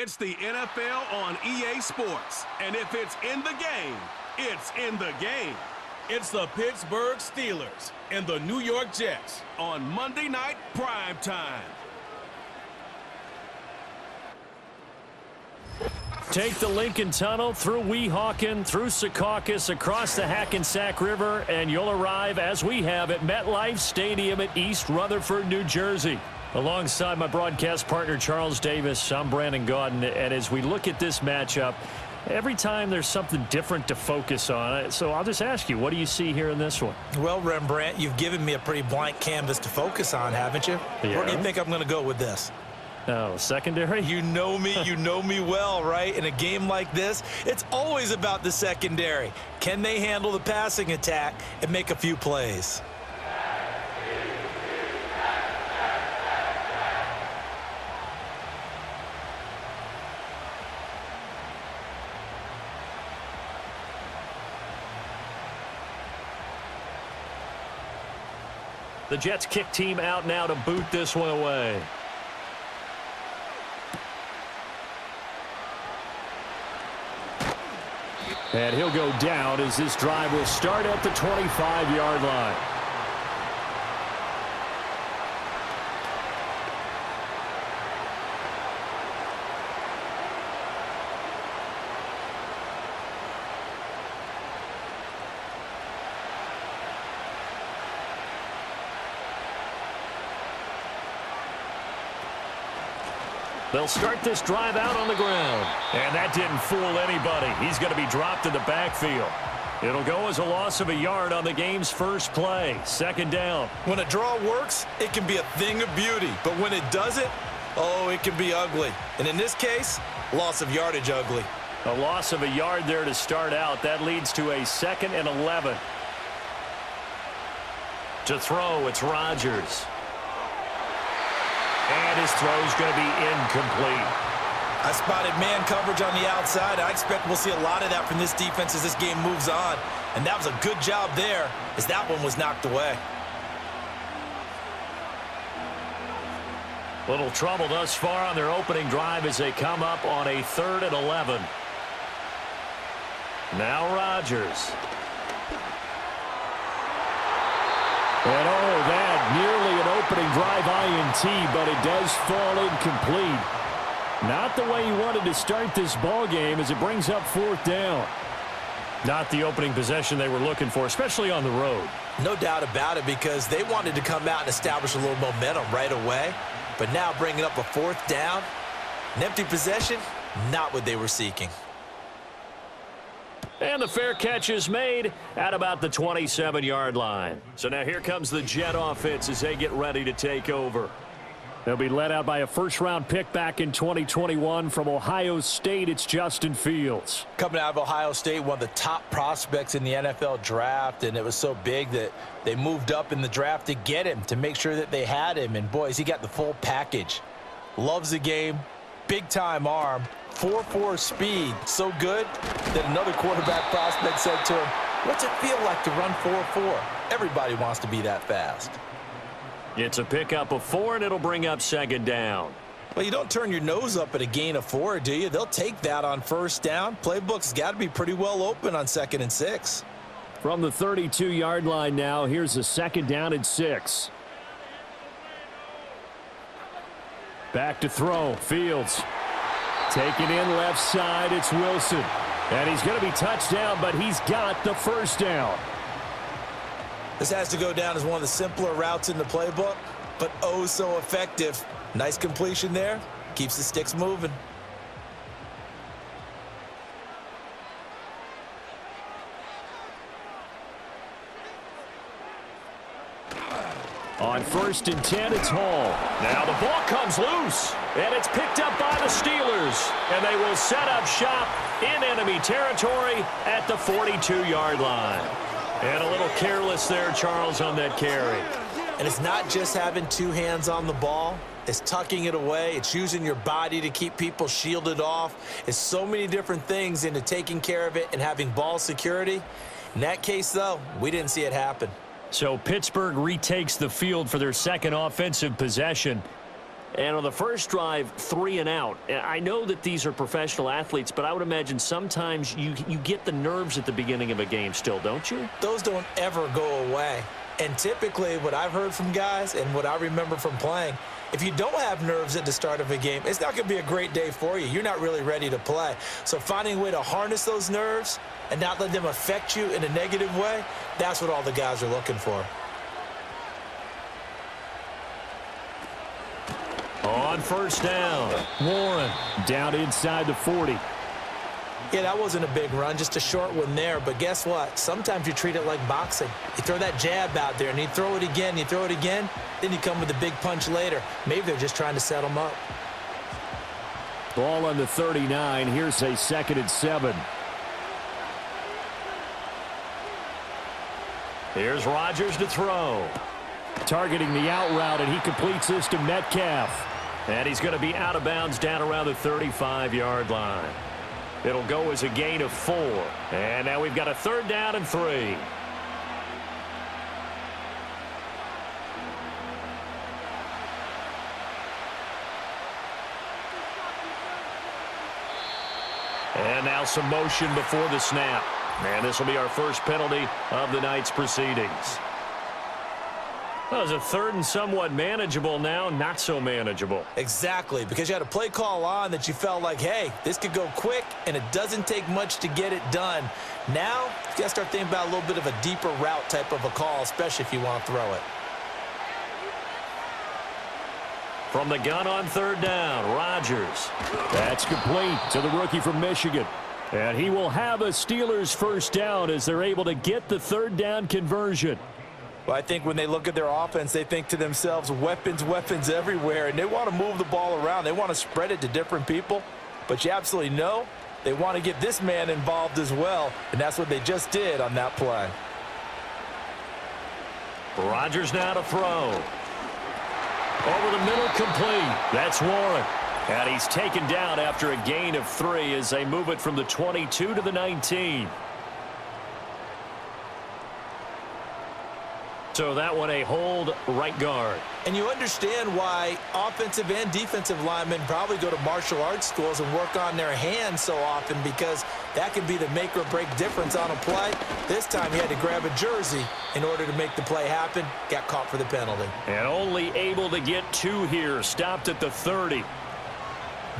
It's the NFL on EA Sports. And if it's in the game, it's in the game. It's the Pittsburgh Steelers and the New York Jets on Monday Night Prime Time. Take the Lincoln Tunnel through Weehawken, through Secaucus, across the Hackensack River, and you'll arrive, as we have, at MetLife Stadium at East Rutherford, New Jersey. Alongside my broadcast partner, Charles Davis, I'm Brandon Gaudin, and as we look at this matchup, every time there's something different to focus on. So I'll just ask you, what do you see here in this one? Well, Rembrandt, you've given me a pretty blank canvas to focus on, haven't you? Yeah. Where do you think I'm going to go with this? Oh, secondary? You know me well, right? In a game like this, it's always about the secondary. Can they handle the passing attack and make a few plays? The Jets kick team out now to boot this one away. And he'll go down as this drive will start at the 25-yard line. They'll start this drive out on the ground. And that didn't fool anybody. He's going to be dropped in the backfield. It'll go as a loss of a yard on the game's first play. Second down. When a draw works, it can be a thing of beauty. But when it doesn't, oh, it can be ugly. And in this case, loss of yardage ugly. A loss of a yard there to start out. That leads to a 2nd and 11. To throw, it's Rodgers. And his throw's going to be incomplete. I spotted man coverage on the outside. I expect we'll see a lot of that from this defense as this game moves on. And that was a good job there as that one was knocked away. Little trouble thus far on their opening drive as they come up on a 3rd and 11. Now Rodgers. And oh, that nearly an opening drive INT, but it does fall incomplete. Not the way he wanted to start this ball game as it brings up 4th down. Not the opening possession they were looking for, especially on the road. No doubt about it, because they wanted to come out and establish a little momentum right away. But now bringing up a 4th down, an empty possession, not what they were seeking. And the fair catch is made at about the 27-yard line. So now here comes the Jet offense as they get ready to take over. They'll be led out by a first-round pick back in 2021 from Ohio State. It's Justin Fields. Coming out of Ohio State, one of the top prospects in the NFL draft, and it was so big that they moved up in the draft to get him, to make sure that they had him. And, boys, he got the full package. Loves the game, big-time arm, 4.4 speed, so good that another quarterback prospect said to him, "What's it feel like to run 4.4? Everybody wants to be that fast." It's a pickup of 4, and it'll bring up 2nd down. Well, you don't turn your nose up at a gain of 4, do you? They'll take that on 1st down. Playbook's got to be pretty well open on 2nd and 6. From the 32-yard line now, here's a 2nd down and 6. Back to throw, Fields. Taken in left side, it's Wilson. And he's going to be touched down, but he's got the 1st down. This has to go down as one of the simpler routes in the playbook, but oh so effective. Nice completion there. Keeps the sticks moving. On 1st and 10, it's Hall. Now the ball comes loose, and it's picked up by the Steelers. And they will set up shop in enemy territory at the 42-yard line. And a little careless there, Charles, on that carry. And it's not just having 2 hands on the ball. It's tucking it away. It's using your body to keep people shielded off. It's so many different things into taking care of it and having ball security. In that case, though, we didn't see it happen. So Pittsburgh retakes the field for their 2nd offensive possession. And on the first drive, 3 and out. I know that these are professional athletes, but I would imagine sometimes you get the nerves at the beginning of a game still, don't you? Those don't ever go away. And typically what I've heard from guys and what I remember from playing, if you don't have nerves at the start of a game, it's not going to be a great day for you. You're not really ready to play. So finding a way to harness those nerves and not let them affect you in a negative way, that's what all the guys are looking for. On first down, Warren down inside the 40. Yeah, that wasn't a big run, just a short one there. But guess what? Sometimes you treat it like boxing. You throw that jab out there, and you throw it again, then you come with a big punch later. Maybe they're just trying to set them up. Ball on the 39. Here's a 2nd and 7. Here's Rodgers to throw. Targeting the out route, and he completes this to Metcalf. And he's going to be out of bounds down around the 35-yard line. It'll go as a gain of 4. And now we've got a 3rd down and 3. And now some motion before the snap. And this will be our first penalty of the night's proceedings. Well, it was a 3rd and somewhat manageable, now not so manageable. Exactly, because you had a play call on that you felt like, hey, this could go quick, and it doesn't take much to get it done. Now, you got to start thinking about a little bit of a deeper route type of a call, especially if you want to throw it. From the gun on 3rd down, Rodgers. That's complete to the rookie from Michigan. And he will have a Steelers first down as they're able to get the 3rd down conversion. Well, I think when they look at their offense, they think to themselves, weapons, weapons everywhere, and they want to move the ball around. They want to spread it to different people, but you absolutely know they want to get this man involved as well, and that's what they just did on that play. Rodgers now to throw. Over the middle, complete. That's Warren. And he's taken down after a gain of 3 as they move it from the 22 to the 19. So that one a hold right guard. And you understand why offensive and defensive linemen probably go to martial arts schools and work on their hands so often, because that can be the make or break difference on a play. This time he had to grab a jersey in order to make the play happen. Got caught for the penalty. And only able to get 2 here. Stopped at the 30.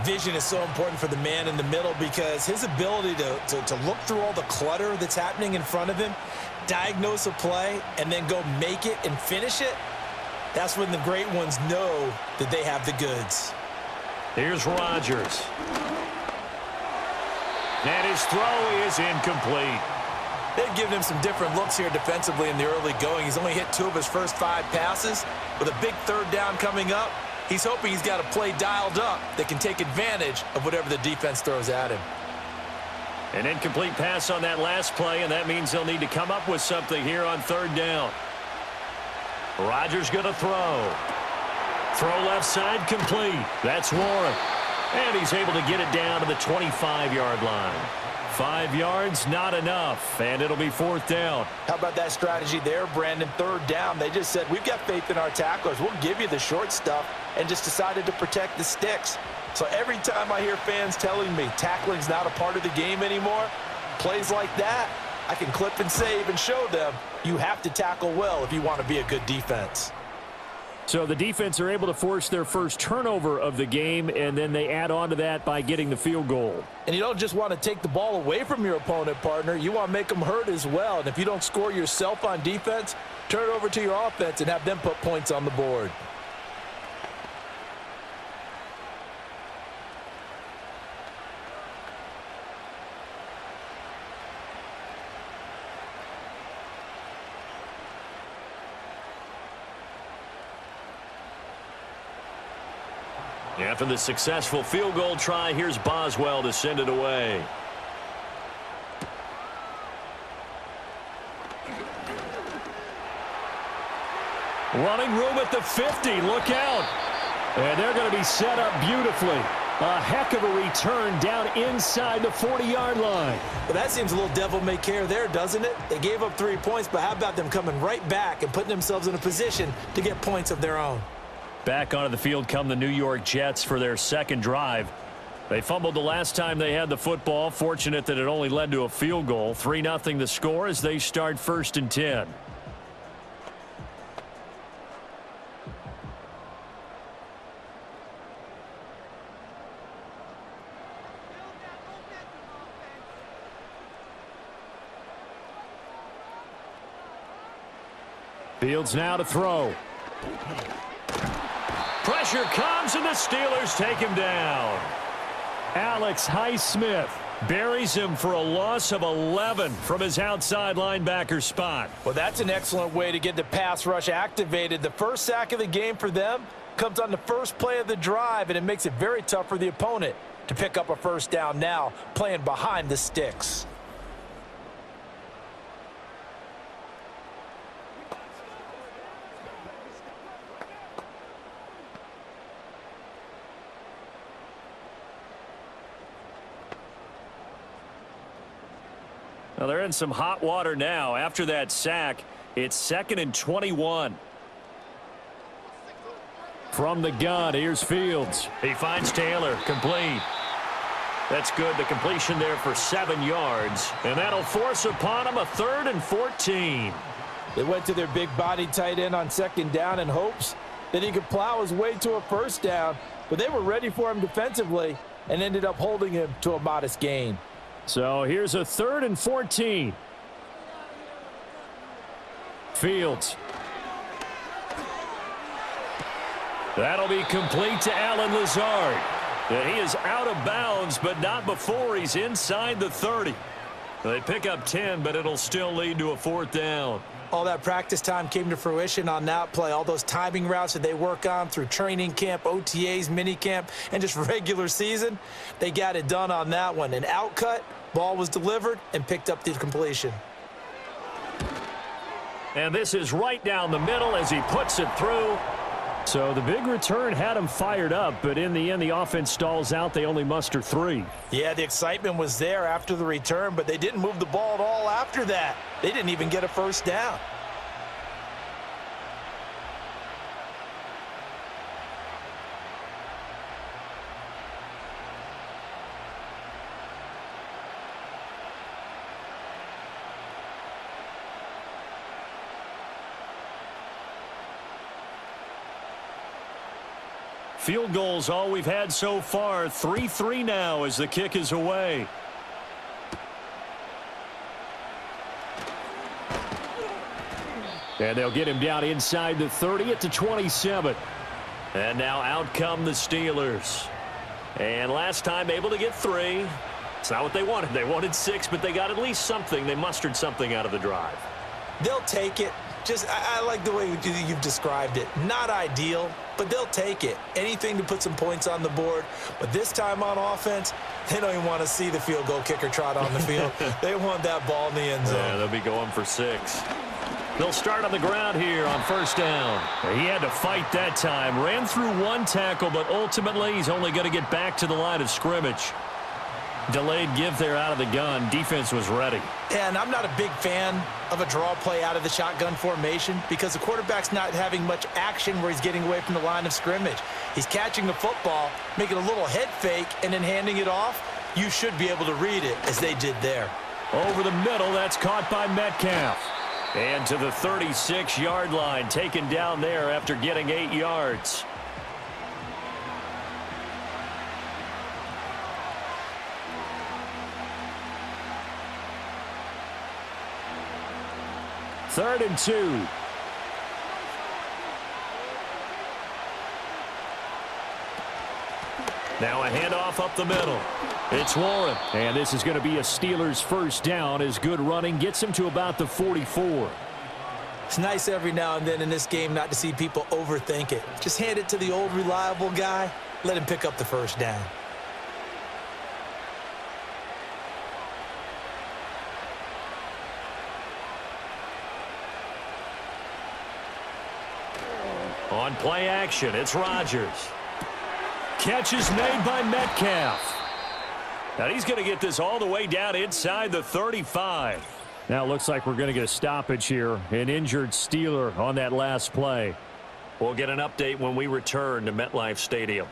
Vision is so important for the man in the middle, because his ability to look through all the clutter that's happening in front of him, diagnose a play, and then go make it and finish it, that's when the great ones know that they have the goods. Here's Rodgers. And his throw is incomplete. They've given him some different looks here defensively in the early going. He's only hit 2 of his first 5 passes. With a big 3rd down coming up, he's hoping he's got a play dialed up that can take advantage of whatever the defense throws at him. An incomplete pass on that last play, and that means they'll need to come up with something here on 3rd down. Rodgers going to throw. Throw left side, complete. That's Warren. And he's able to get it down to the 25-yard line. 5 yards, not enough, and it'll be 4th down. How about that strategy there, Brandon? 3rd down, they just said, we've got faith in our tacklers. We'll give you the short stuff, and just decided to protect the sticks. So every time I hear fans telling me tackling's not a part of the game anymore, plays like that, I can clip and save and show them you have to tackle well if you want to be a good defense. So the defense are able to force their first turnover of the game, and then they add on to that by getting the field goal. And you don't just want to take the ball away from your opponent, partner. You want to make them hurt as well. And if you don't score yourself on defense, turn it over to your offense and have them put points on the board. After the successful field goal try, here's Boswell to send it away. Running room at the 50. Look out. And they're going to be set up beautifully. A heck of a return down inside the 40-yard line. Well, that seems a little devil-may-care there, doesn't it? They gave up 3 points, but how about them coming right back and putting themselves in a position to get points of their own? Back onto the field come the New York Jets for their second drive. They fumbled the last time they had the football. Fortunate that it only led to a field goal. 3-0 the score as they start 1st and 10. Fields now to throw. Pressure comes, and the Steelers take him down. Alex Highsmith buries him for a loss of 11 from his outside linebacker spot. Well, that's an excellent way to get the pass rush activated. The first sack of the game for them comes on the first play of the drive, and it makes it very tough for the opponent to pick up a first down now, playing behind the sticks. Well, they're in some hot water now. After that sack, it's 2nd and 21. From the gun, here's Fields. He finds Taylor, complete. That's good. The completion there for 7 yards. And that'll force upon him a 3rd and 14. They went to their big body tight end on 2nd down in hopes that he could plow his way to a first down. But they were ready for him defensively and ended up holding him to a modest gain. So here's a 3rd and 14. Fields. That'll be complete to Allen Lazard. And he is out of bounds, but not before he's inside the 30. They pick up 10, but it'll still lead to a 4th down. All that practice time came to fruition on that play. All those timing routes that they work on through training camp, OTAs, minicamp, and just regular season, they got it done on that one. An outcut, ball was delivered, and picked up the completion. And this is right down the middle as he puts it through. So the big return had him fired up, but in the end, the offense stalls out. They only muster 3. Yeah, the excitement was there after the return, but they didn't move the ball at all after that. They didn't even get a first down. Field goals all we've had so far. 3-3 now as the kick is away. And they'll get him down inside the 30 at the 27. And now out come the Steelers. And last time able to get 3. It's not what they wanted. They wanted 6, but they got at least something. They mustered something out of the drive. They'll take it. I like the way you've described it. Not ideal, but they'll take it. Anything to put some points on the board. But this time on offense, they don't even want to see the field goal kicker trot on the field. They want that ball in the end zone. Yeah, they'll be going for 6. They'll start on the ground here on 1st down. He had to fight that time. Ran through 1 tackle, but ultimately he's only going to get back to the line of scrimmage. Delayed give there out of the gun. Defense was ready. And I'm not a big fan of a draw play out of the shotgun formation because the quarterback's not having much action where he's getting away from the line of scrimmage. He's catching the football, making a little head fake, and then handing it off. You should be able to read it as they did there. Over the middle, that's caught by Metcalf. And to the 36-yard line, taken down there after getting 8 yards. Third and 2. Now a handoff up the middle. It's Warren. And this is going to be a Steelers first down as good running gets him to about the 44. It's nice every now and then in this game not to see people overthink it. Just hand it to the old reliable guy. Let him pick up the first down. On play action, it's Rodgers. Catch is made by Metcalf. Now he's going to get this all the way down inside the 35. Now it looks like we're going to get a stoppage here. An injured Steeler on that last play. We'll get an update when we return to MetLife Stadium.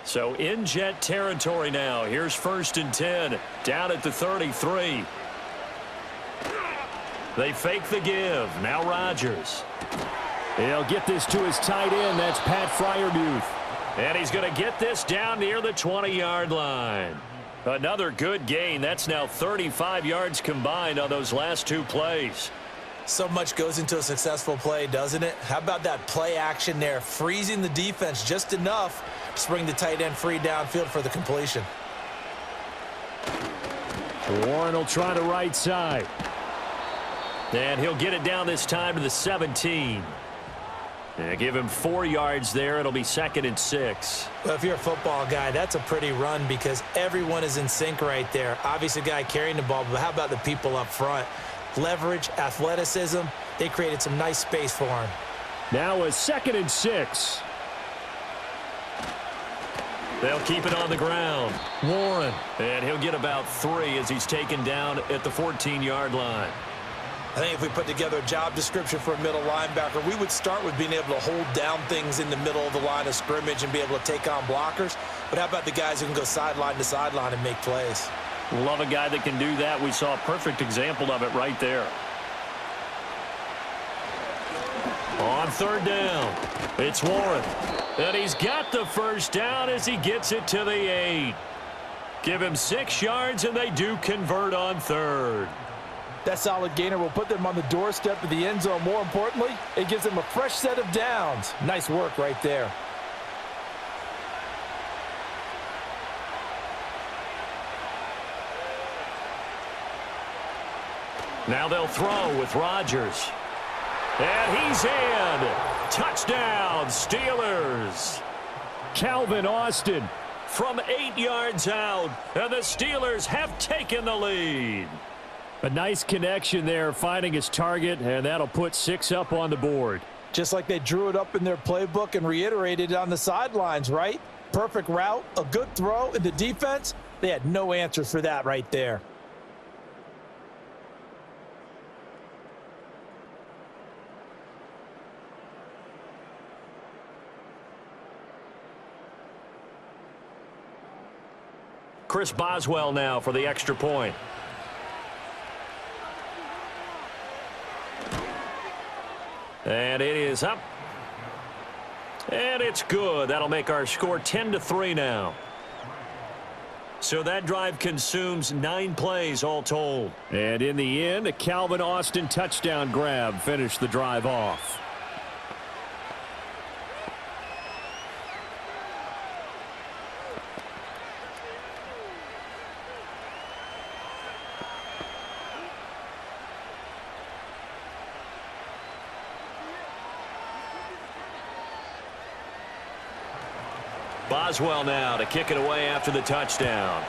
So in Jet territory now. Here's 1st and 10. Down at the 33. They fake the give. Now Rodgers. He'll get this to his tight end. That's Pat Freiermuth. And he's going to get this down near the 20-yard line. Another good gain. That's now 35 yards combined on those last 2 plays. So much goes into a successful play, doesn't it? How about that play action there? Freezing the defense just enough to bring the tight end free downfield for the completion. Warren will try the right side. And he'll get it down this time to the 17. And give him 4 yards there. It'll be 2nd and 6. Well, if you're a football guy, that's a pretty run because everyone is in sync right there. Obviously, the guy carrying the ball, but how about the people up front? Leverage, athleticism, they created some nice space for him. Now a 2nd and 6. They'll keep it on the ground. Warren. And he'll get about 3 as he's taken down at the 14-yard line. I think if we put together a job description for a middle linebacker, we would start with being able to hold down things in the middle of the line of scrimmage and be able to take on blockers. But how about the guys who can go sideline to sideline and make plays? Love a guy that can do that. We saw a perfect example of it right there. On 3rd down, it's Warren. And he's got the 1st down as he gets it to the 8. Give him 6 yards, and they do convert on 3rd. That solid gainer will put them on the doorstep of the end zone. More importantly, it gives them a fresh set of downs. Nice work right there. Now they'll throw with Rodgers. And he's in. Touchdown, Steelers. Calvin Austin. From 8 yards out, and the Steelers have taken the lead. A nice connection there, finding his target, and that'll put 6 up on the board. Just like they drew it up in their playbook and reiterated it on the sidelines, right? Perfect route, a good throw, and the defense, they had no answer for that right there. Chris Boswell now for the extra point. And it is up. And it's good. That'll make our score 10-3 now. So that drive consumes 9 plays all told. And in the end, a Calvin Austin touchdown grab finished the drive off. Boswell now to kick it away after the touchdown.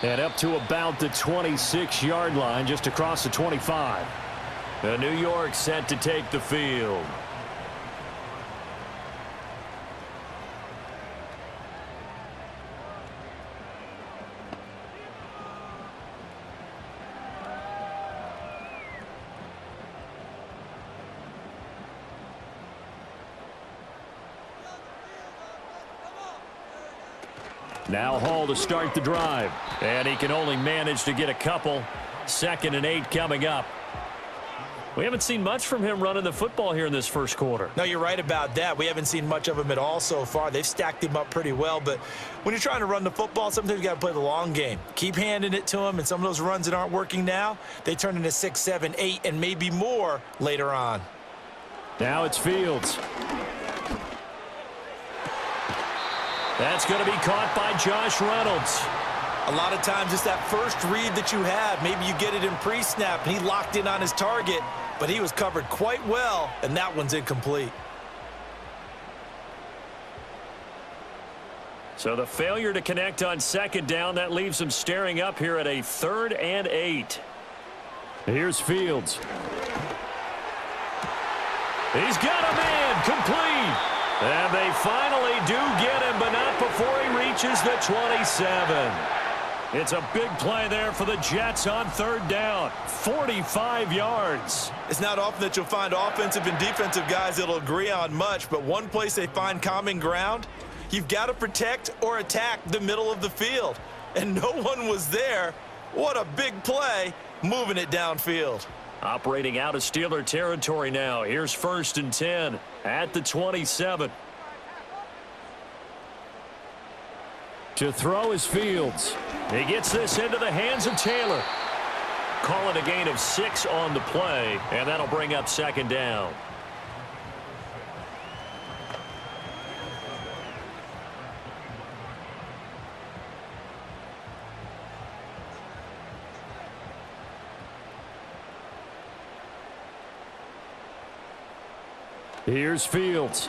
And up to about the 26-yard line, just across the 25. New York set to take the field. Now Hall to start the drive. And he can only manage to get a couple. 2nd and 8 coming up. We haven't seen much from him running the football here in this first quarter. No, you're right about that. We haven't seen much of him at all so far. They've stacked him up pretty well, but when you're trying to run the football, sometimes you got to play the long game. Keep handing it to him, and some of those runs that aren't working now, they turn into 6, 7, 8, and maybe more later on. Now it's Fields. That's going to be caught by Josh Reynolds. A lot of times it's that first read that you have. Maybe you get it in pre-snap, and he locked in on his target, but he was covered quite well, and that one's incomplete. So the failure to connect on second down, that leaves them staring up here at a 3rd and 8. Here's Fields. He's got him in, complete. And they finally do get him, but not before he reaches the 27. It's a big play there for the Jets on 3rd down. 45 yards. It's not often that you'll find offensive and defensive guys that'll agree on much, but one place they find common ground, you've got to protect or attack the middle of the field. And no one was there. What a big play, moving it downfield. Operating out of Steeler territory now. Here's 1st and 10 at the 27. To throw is Fields. He gets this into the hands of Taylor. Call it a gain of 6 on the play, and that'll bring up 2nd down. Here's Fields.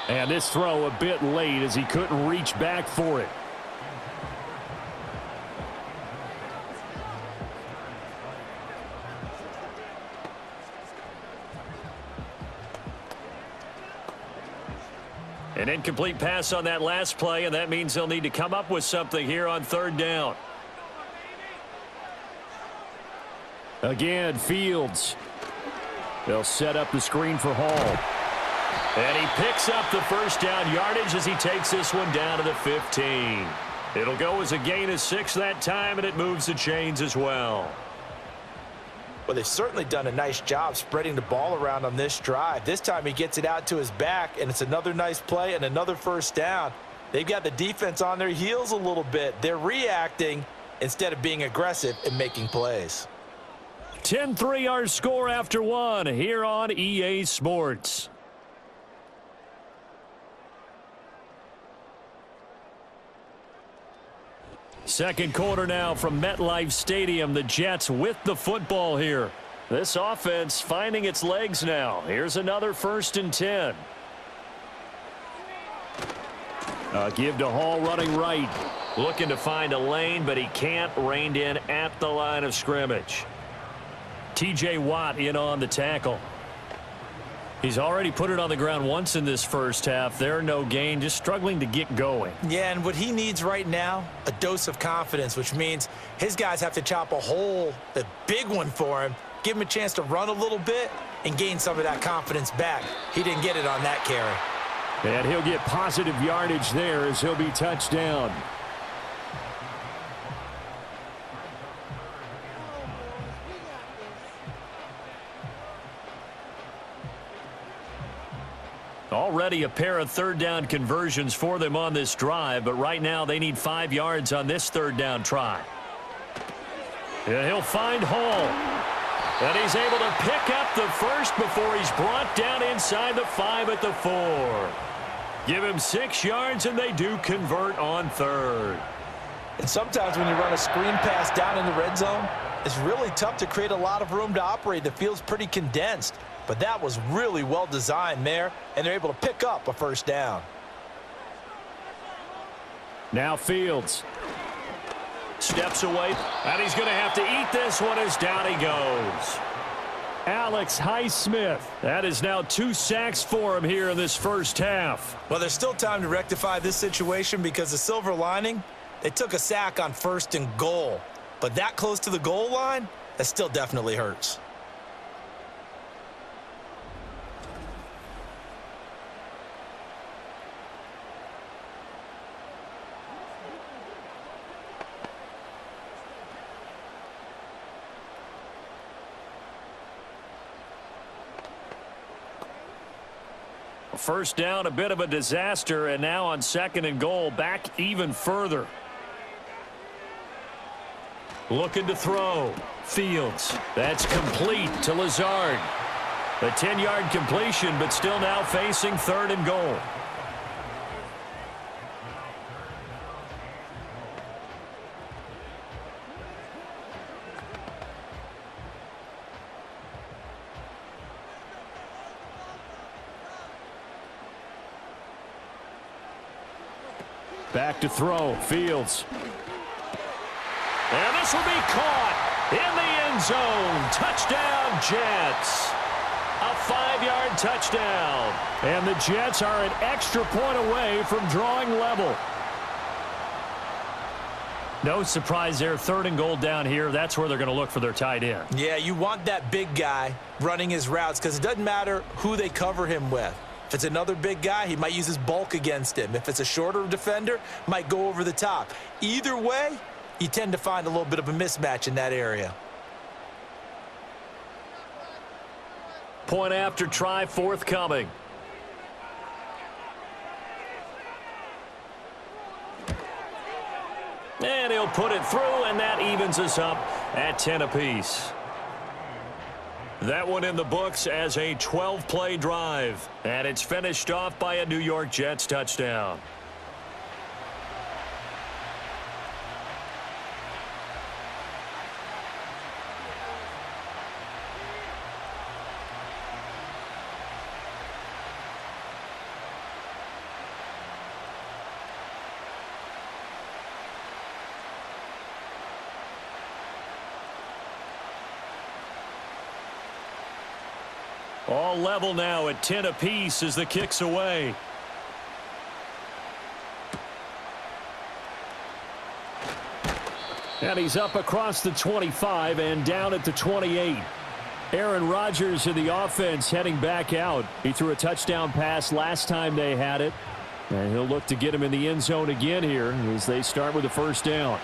And this throw a bit late as he couldn't reach back for it. An incomplete pass on that last play, and that means they'll need to come up with something here on 3rd down. Again, Fields. They'll set up the screen for Hall. And he picks up the 1st down yardage as he takes this one down to the 15. It'll go as a gain of 6 that time, and it moves the chains as well. Well, they've certainly done a nice job spreading the ball around on this drive. This time he gets it out to his back, and it's another nice play and another 1st down. They've got the defense on their heels a little bit. They're reacting instead of being aggressive and making plays. 10-3 our score after 1 here on EA Sports. Second quarter now from MetLife Stadium. The Jets with the football here. This offense finding its legs now. Here's another 1st and 10. Give to Hall running right. Looking to find a lane, but he can't. Reined in at the line of scrimmage. T.J. Watt in on the tackle. He's already put it on the ground once in this first half. There, no gain, just struggling to get going. Yeah, and what he needs right now, a dose of confidence, which means his guys have to chop a hole, a big one for him, give him a chance to run a little bit and gain some of that confidence back. He didn't get it on that carry. And he'll get positive yardage there as he'll be touched down. Already a pair of 3rd down conversions for them on this drive, but right now they need 5 yards on this 3rd down try. And he'll find Hall. And he's able to pick up the 1st before he's brought down inside the 5 at the 4. Give him 6 yards, and they do convert on 3rd. And sometimes when you run a screen pass down in the red zone, it's really tough to create a lot of room to operate. The field's pretty condensed. But that was really well designed there, and they're able to pick up a 1st down. Now Fields. Steps away, and he's going to have to eat this one as down he goes. Alex Highsmith. That is now 2 sacks for him here in this first half. Well, there's still time to rectify this situation because the silver lining, they took a sack on 1st and goal. But that close to the goal line, that still definitely hurts. First down, a bit of a disaster, and now on 2nd and goal, back even further. Looking to throw. Fields. That's complete to Lazard. A 10-yard completion, but still now facing 3rd and goal. Back to throw. Fields. And this will be caught in the end zone. Touchdown, Jets. A 5-yard touchdown. And the Jets are an extra point away from drawing level. No surprise there. 3rd and goal down here. That's where they're going to look for their tight end. Yeah, you want that big guy running his routes because it doesn't matter who they cover him with. If it's another big guy, he might use his bulk against him. If it's a shorter defender, might go over the top. Either way, you tend to find a little bit of a mismatch in that area. Point after try forthcoming. And he'll put it through, and that evens us up at 10 apiece. That one in the books as a 12-play drive. And it's finished off by a New York Jets touchdown. All level now at 10 apiece as the kick's away. And he's up across the 25 and down at the 28. Aaron Rodgers in the offense heading back out. He threw a touchdown pass last time they had it. And he'll look to get him in the end zone again here as they start with the 1st down.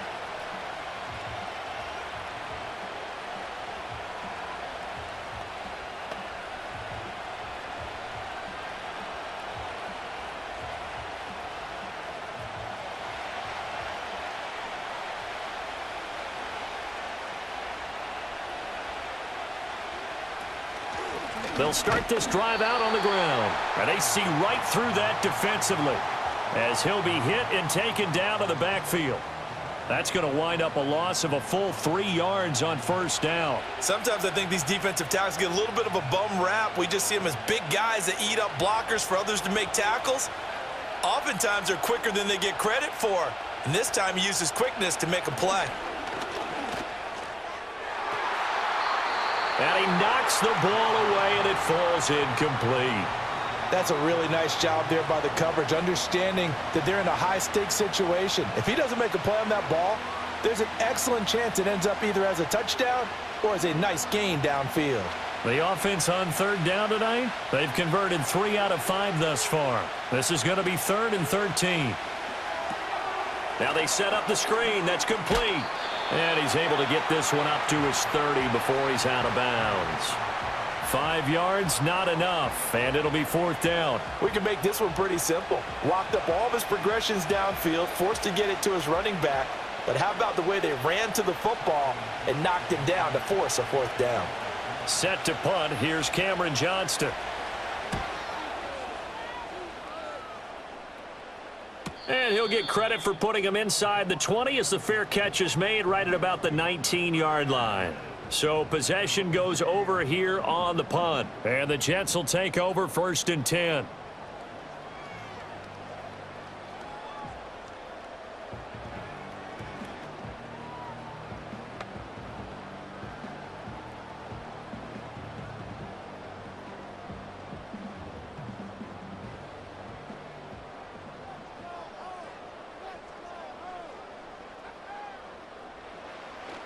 They'll start this drive out on the ground. And they see right through that defensively as he'll be hit and taken down to the backfield. That's going to wind up a loss of a full 3 yards on 1st down. Sometimes I think these defensive tackles get a little bit of a bum rap. We just see them as big guys that eat up blockers for others to make tackles. Oftentimes they're quicker than they get credit for. And this time he uses quickness to make a play. And he knocks the ball away, and it falls incomplete. That's a really nice job there by the coverage, understanding that they're in a high-stakes situation. If he doesn't make a play on that ball, there's an excellent chance it ends up either as a touchdown or as a nice gain downfield. The offense on 3rd down tonight, they've converted 3 out of 5 thus far. This is going to be 3rd and 13. Now they set up the screen. That's complete. And he's able to get this one up to his 30 before he's out of bounds. 5 yards, not enough, and it'll be 4th down. We can make this one pretty simple. Locked up all of his progressions downfield, forced to get it to his running back. But how about the way they ran to the football and knocked him down to force a 4th down? Set to punt. Here's Cameron Johnston. And he'll get credit for putting him inside the 20 as the fair catch is made right at about the 19-yard line. So possession goes over here on the punt. And the Jets will take over 1st and 10.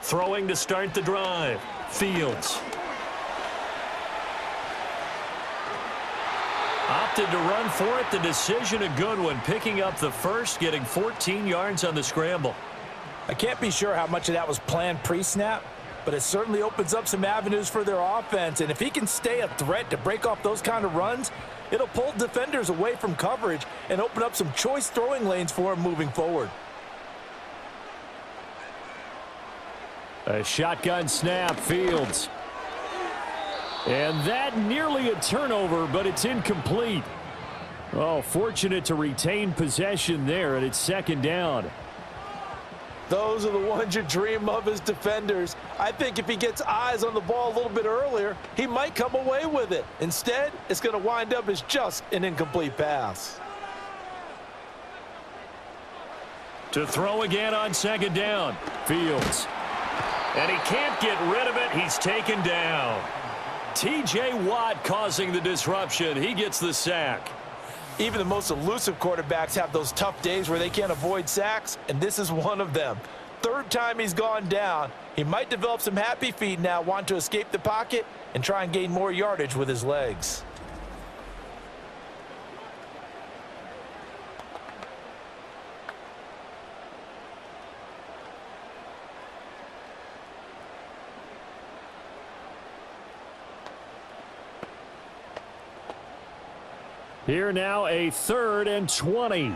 Throwing to start the drive. Fields. Opted to run for it. The decision a good one. Picking up the first, getting 14 yards on the scramble. I can't be sure how much of that was planned pre-snap, but it certainly opens up some avenues for their offense. And if he can stay a threat to break off those kind of runs, it'll pull defenders away from coverage and open up some choice throwing lanes for him moving forward. A shotgun snap, Fields. And that nearly a turnover, but it's incomplete. Oh, fortunate to retain possession there, and it's 2nd down. Those are the ones you dream of as defenders. I think if he gets eyes on the ball a little bit earlier, he might come away with it. Instead, it's going to wind up as just an incomplete pass. To throw again on second down. Fields. And he can't get rid of it. He's taken down. T.J. Watt causing the disruption. He gets the sack. Even the most elusive quarterbacks have those tough days where they can't avoid sacks, and this is one of them. Third time he's gone down. He might develop some happy feet now, want to escape the pocket and try and gain more yardage with his legs. Here now, a 3rd and 20.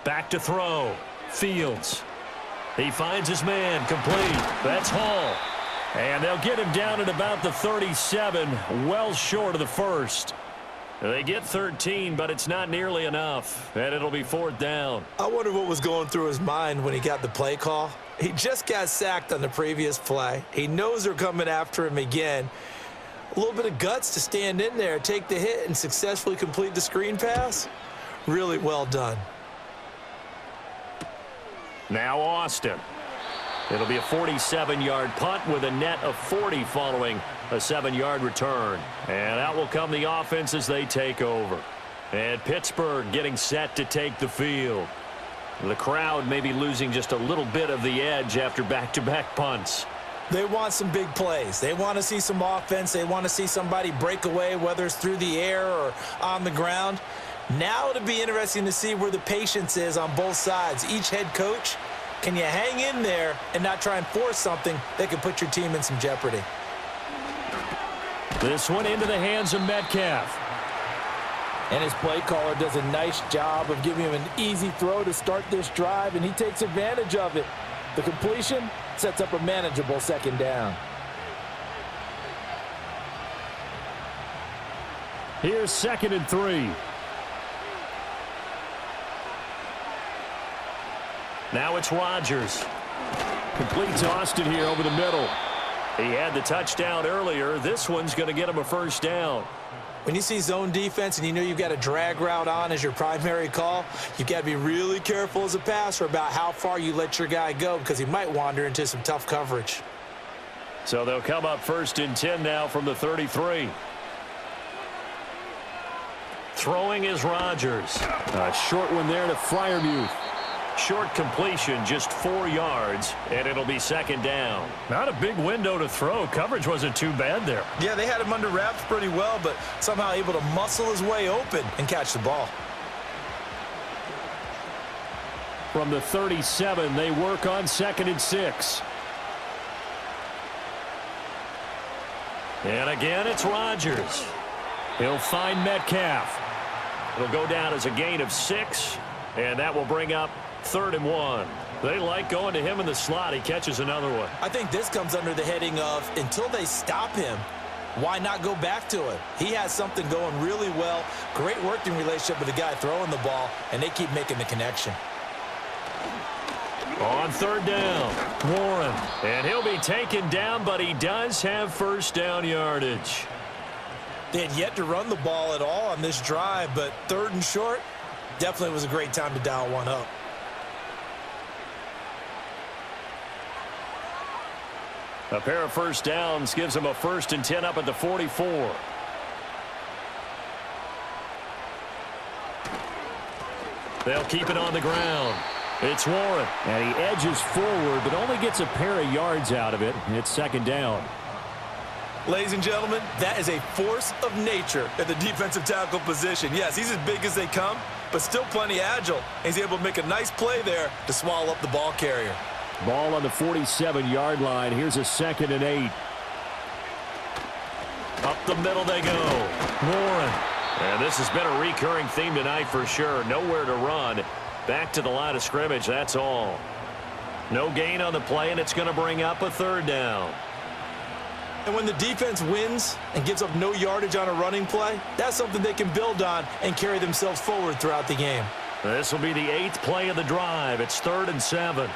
Back to throw. Fields. He finds his man, complete. That's Hall. And they'll get him down at about the 37, well short of the first. They get 13, but it's not nearly enough, and it'll be 4th down. I wonder what was going through his mind when he got the play call. He just got sacked on the previous play. He knows they're coming after him again. A little bit of guts to stand in there, take the hit, and successfully complete the screen pass. Really well done. Now Austin. It'll be a 47-yard punt with a net of 40 following a 7-yard return. And out will come the offense as they take over. And Pittsburgh getting set to take the field. The crowd may be losing just a little bit of the edge after back-to-back punts. They want some big plays. They want to see some offense. They want to see somebody break away, whether it's through the air or on the ground. Now it'll be interesting to see where the patience is on both sides. Each head coach, can you hang in there and not try and force something that could put your team in some jeopardy? This one into the hands of Metcalf. And his play caller does a nice job of giving him an easy throw to start this drive, and he takes advantage of it. The completion sets up a manageable 2nd down. Here's 2nd and 3. Now it's Rodgers. Complete to Austin here over the middle. He had the touchdown earlier. This one's going to get him a 1st down. When you see zone defense and you know you've got a drag route on as your primary call, you've got to be really careful as a passer about how far you let your guy go because he might wander into some tough coverage. So they'll come up 1st and 10 now from the 33. Throwing is Rodgers. A short one there to Freiermuth. Short completion, just 4 yards, and it'll be 2nd down. Not a big window to throw. Coverage wasn't too bad there. Yeah, they had him under wraps pretty well, but somehow able to muscle his way open and catch the ball. From the 37, they work on 2nd and 6. And again, it's Rodgers. He'll find Metcalf. It'll go down as a gain of 6, and that will bring up 3rd and 1. They like going to him in the slot. He catches another one. I think this comes under the heading of until they stop him, why not go back to it? He has something going really well. Great working relationship with the guy throwing the ball, and they keep making the connection. On 3rd down, Warren. And he'll be taken down, but he does have 1st down yardage. They had yet to run the ball at all on this drive, but 3rd and short, definitely was a great time to dial one up. A pair of 1st downs gives them a 1st and 10 up at the 44. They'll keep it on the ground. It's Warren. And he edges forward, but only gets a pair of yards out of it. It's 2nd down. Ladies and gentlemen, that is a force of nature at the defensive tackle position. Yes, he's as big as they come, but still plenty agile. He's able to make a nice play there to swallow up the ball carrier. Ball on the 47-yard line. Here's a 2nd and 8. Up the middle they go. Warren. And this has been a recurring theme tonight for sure. Nowhere to run. Back to the line of scrimmage, that's all. No gain on the play, and it's going to bring up a 3rd down. And when the defense wins and gives up no yardage on a running play, that's something they can build on and carry themselves forward throughout the game. This will be the 8th play of the drive. It's 3rd and 7.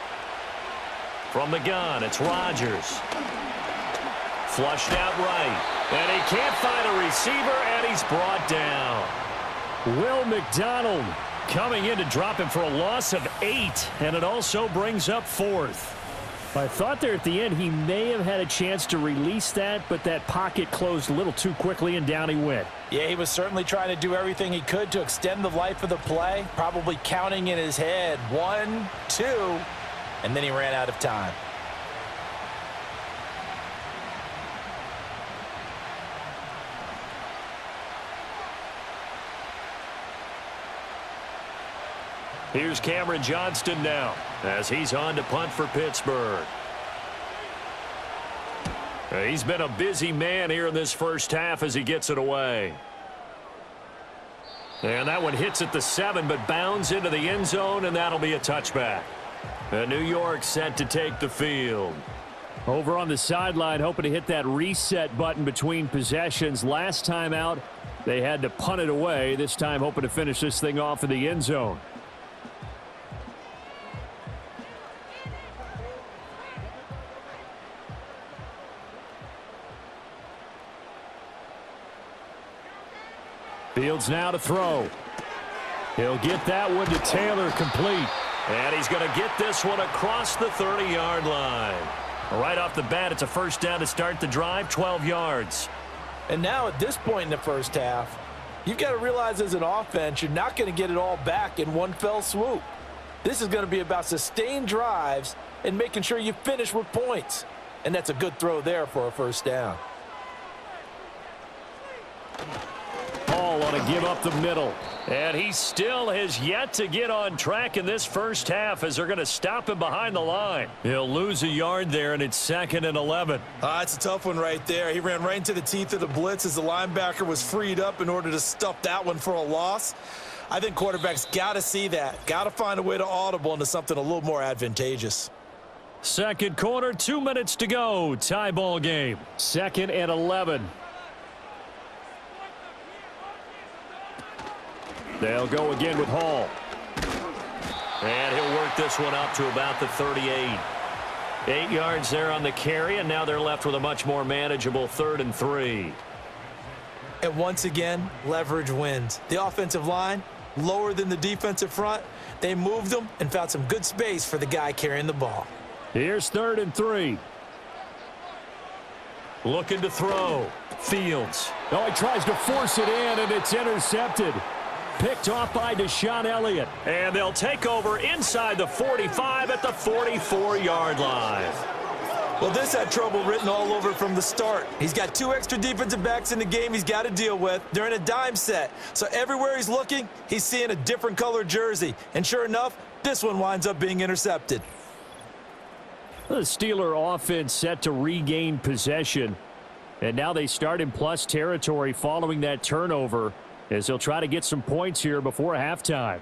From the gun, it's Rodgers. Flushed out right. And he can't find a receiver, and he's brought down. Will McDonald Coming in to drop him for a loss of 8, and it also brings up 4th. I thought there at the end he may have had a chance to release that, but that pocket closed a little too quickly, and down he went. Yeah, he was certainly trying to do everything he could to extend the life of the play, probably counting in his head 1, 2, and then he ran out of time. Here's Cameron Johnston now as he's on to punt for Pittsburgh. He's been a busy man here in this first half as he gets it away. And that one hits at the 7, but bounds into the end zone, and that'll be a touchback. And New York set to take the field. Over on the sideline, hoping to hit that reset button between possessions. Last time out, they had to punt it away. This time, hoping to finish this thing off in the end zone. Fields now to throw. He'll get that one to Taylor, complete. And he's going to get this one across the 30-yard line. Right off the bat, it's a first down to start the drive, 12 yards. And now at this point in the first half, you've got to realize as an offense, you're not going to get it all back in one fell swoop. This is going to be about sustained drives and making sure you finish with points. And that's a good throw there for a first down. Hall on a give up the middle. And he still has yet to get on track in this first half as they're going to stop him behind the line. He'll lose a yard there, and it's 2nd and 11. It's a tough one right there. He ran right into the teeth of the blitz as the linebacker was freed up in order to stuff that one for a loss. I think quarterbacks got to see that. Got to find a way to audible into something a little more advantageous. Second quarter, 2 minutes to go. Tie ball game. 2nd and 11. They'll go again with Hall. And he'll work this one up to about the 38. 8 yards there on the carry, and now they're left with a much more manageable 3rd and 3. And once again, leverage wins. The offensive line, lower than the defensive front. They moved them and found some good space for the guy carrying the ball. Here's 3rd and 3. Looking to throw. Fields. Oh, he tries to force it in, and it's intercepted. Picked off by Deshaun Elliott. And they'll take over inside the 45 at the 44-yard line. Well, this had trouble written all over from the start. He's got 2 extra defensive backs in the game he's got to deal with. They're in a dime set. So everywhere he's looking, he's seeing a different color jersey. And sure enough, this one winds up being intercepted. The Steeler offense set to regain possession. And now they start in plus territory following that turnover, as they'll try to get some points here before halftime.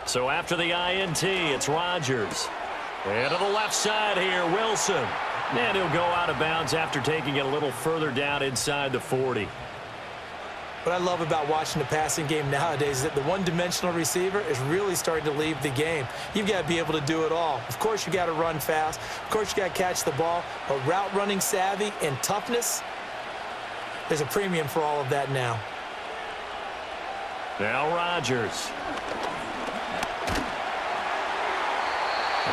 So after the INT, it's Rodgers. And to the left side here, Wilson. And he'll go out of bounds after taking it a little further down inside the 40. What I love about watching the passing game nowadays is that the one-dimensional receiver is really starting to leave the game. You've got to be able to do it all. Of course, you got to run fast. Of course, you got to catch the ball. But route running savvy and toughness, there's a premium for all of that now. Now Rodgers.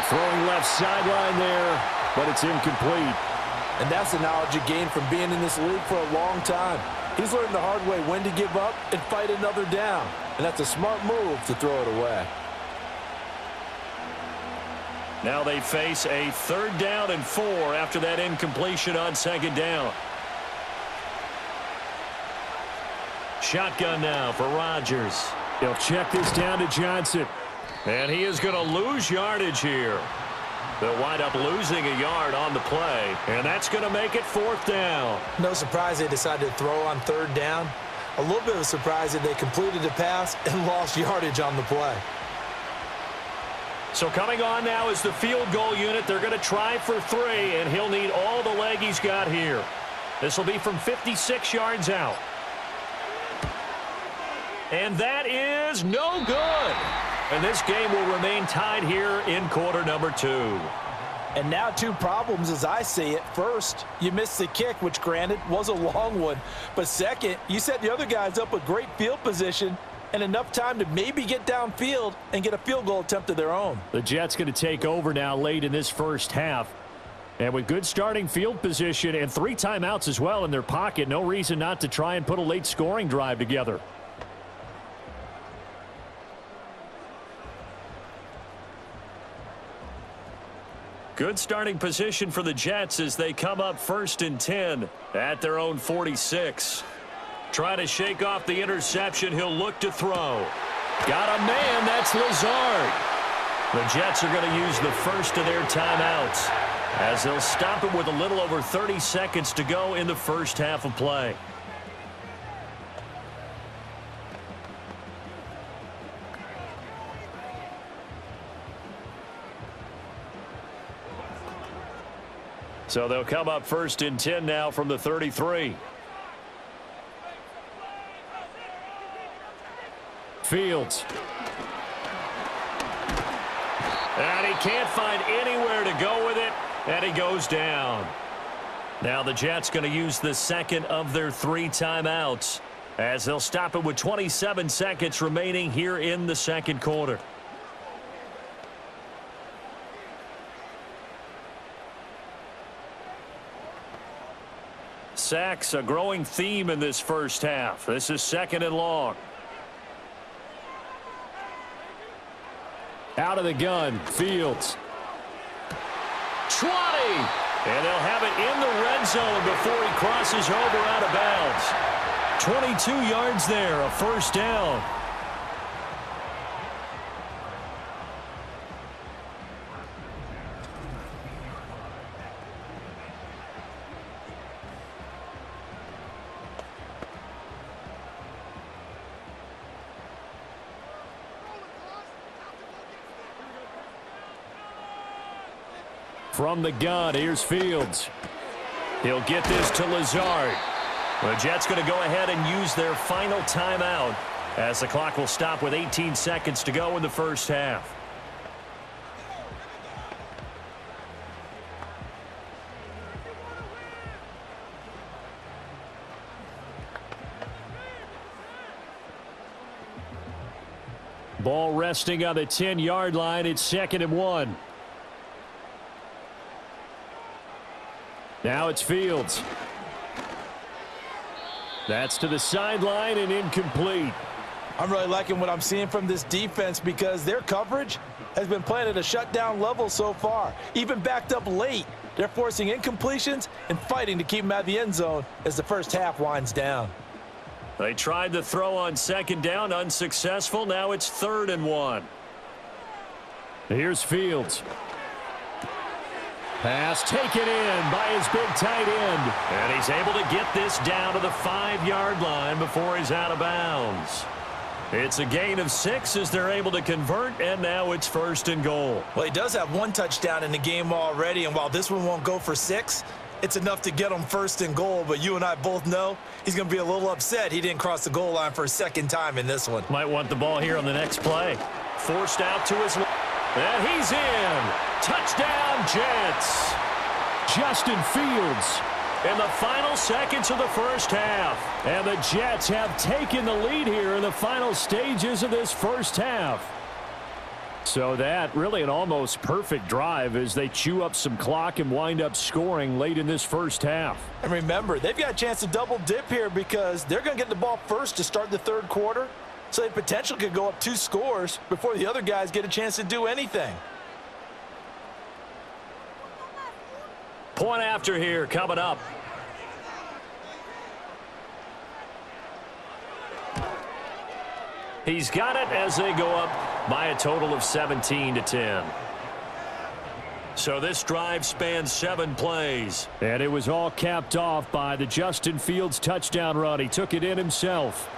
Throwing left sideline there, but it's incomplete. And that's the knowledge you gain from being in this league for a long time. He's learned the hard way when to give up and fight another down. And that's a smart move to throw it away. Now they face a 3rd down and 4 after that incompletion on 2nd down. Shotgun now for Rodgers. He'll check this down to Johnson. And he is going to lose yardage here. They'll wind up losing a yard on the play, and that's going to make it 4th down. No surprise they decided to throw on 3rd down. A little bit of a surprise that they completed the pass and lost yardage on the play. So coming on now is the field goal unit. They're going to try for 3, and he'll need all the leg he's got here. This will be from 56 yards out. And that is no good. And this game will remain tied here in quarter number 2. And now 2 problems as I see it. First, you missed the kick, which granted was a long one. But second, you set the other guys up with great field position and enough time to maybe get downfield and get a field goal attempt of their own. The Jets going to take over now late in this first half. And with good starting field position and 3 timeouts as well in their pocket, no reason not to try and put a late scoring drive together. Good starting position for the Jets as they come up 1st and 10 at their own 46. Trying to shake off the interception. He'll look to throw. Got a man. That's Lazard. The Jets are going to use the first of their timeouts as they'll stop it with a little over 30 seconds to go in the first half of play. So they'll come up 1st and 10 now from the 33. Fields. And he can't find anywhere to go with it, and he goes down. Now the Jets going to use the second of their 3 timeouts as they'll stop it with 27 seconds remaining here in the second quarter. Sacks, a growing theme in this first half. This is 2nd and long. Out of the gun, Fields. 20! And they'll have it in the red zone before he crosses over out of bounds. 22 yards there, a first down. From the gun, here's Fields. He'll get this to Lazard. The Jets going to go ahead and use their final timeout as the clock will stop with 18 seconds to go in the first half. Ball resting on the 10-yard line. It's 2nd and 1. Now it's Fields. That's to the sideline and incomplete. I'm really liking what I'm seeing from this defense because their coverage has been playing at a shutdown level so far. Even backed up late, they're forcing incompletions and fighting to keep them out of the end zone as the first half winds down. They tried to throw on 2nd down, unsuccessful. Now it's 3rd and 1. Here's Fields. Pass taken in by his big tight end. And he's able to get this down to the 5-yard line before he's out of bounds. It's a gain of 6 as they're able to convert, and now it's 1st and goal. Well, he does have 1 touchdown in the game already, and while this one won't go for 6, it's enough to get him 1st and goal. But you and I both know he's going to be a little upset he didn't cross the goal line for a 2nd time in this one. Might want the ball here on the next play. Forced out to his left. And he's in. Touchdown, Jets. Justin Fields in the final seconds of the first half. And the Jets have taken the lead here in the final stages of this first half. So that really an almost perfect drive as they chew up some clock and wind up scoring late in this first half. And remember, they've got a chance to double dip here because they're going to get the ball first to start the 3rd quarter. So they potentially could go up 2 scores before the other guys get a chance to do anything. Point after here coming up. He's got it as they go up by a total of 17-10. So this drive spans 7 plays. And it was all capped off by the Justin Fields touchdown run. He took it in himself.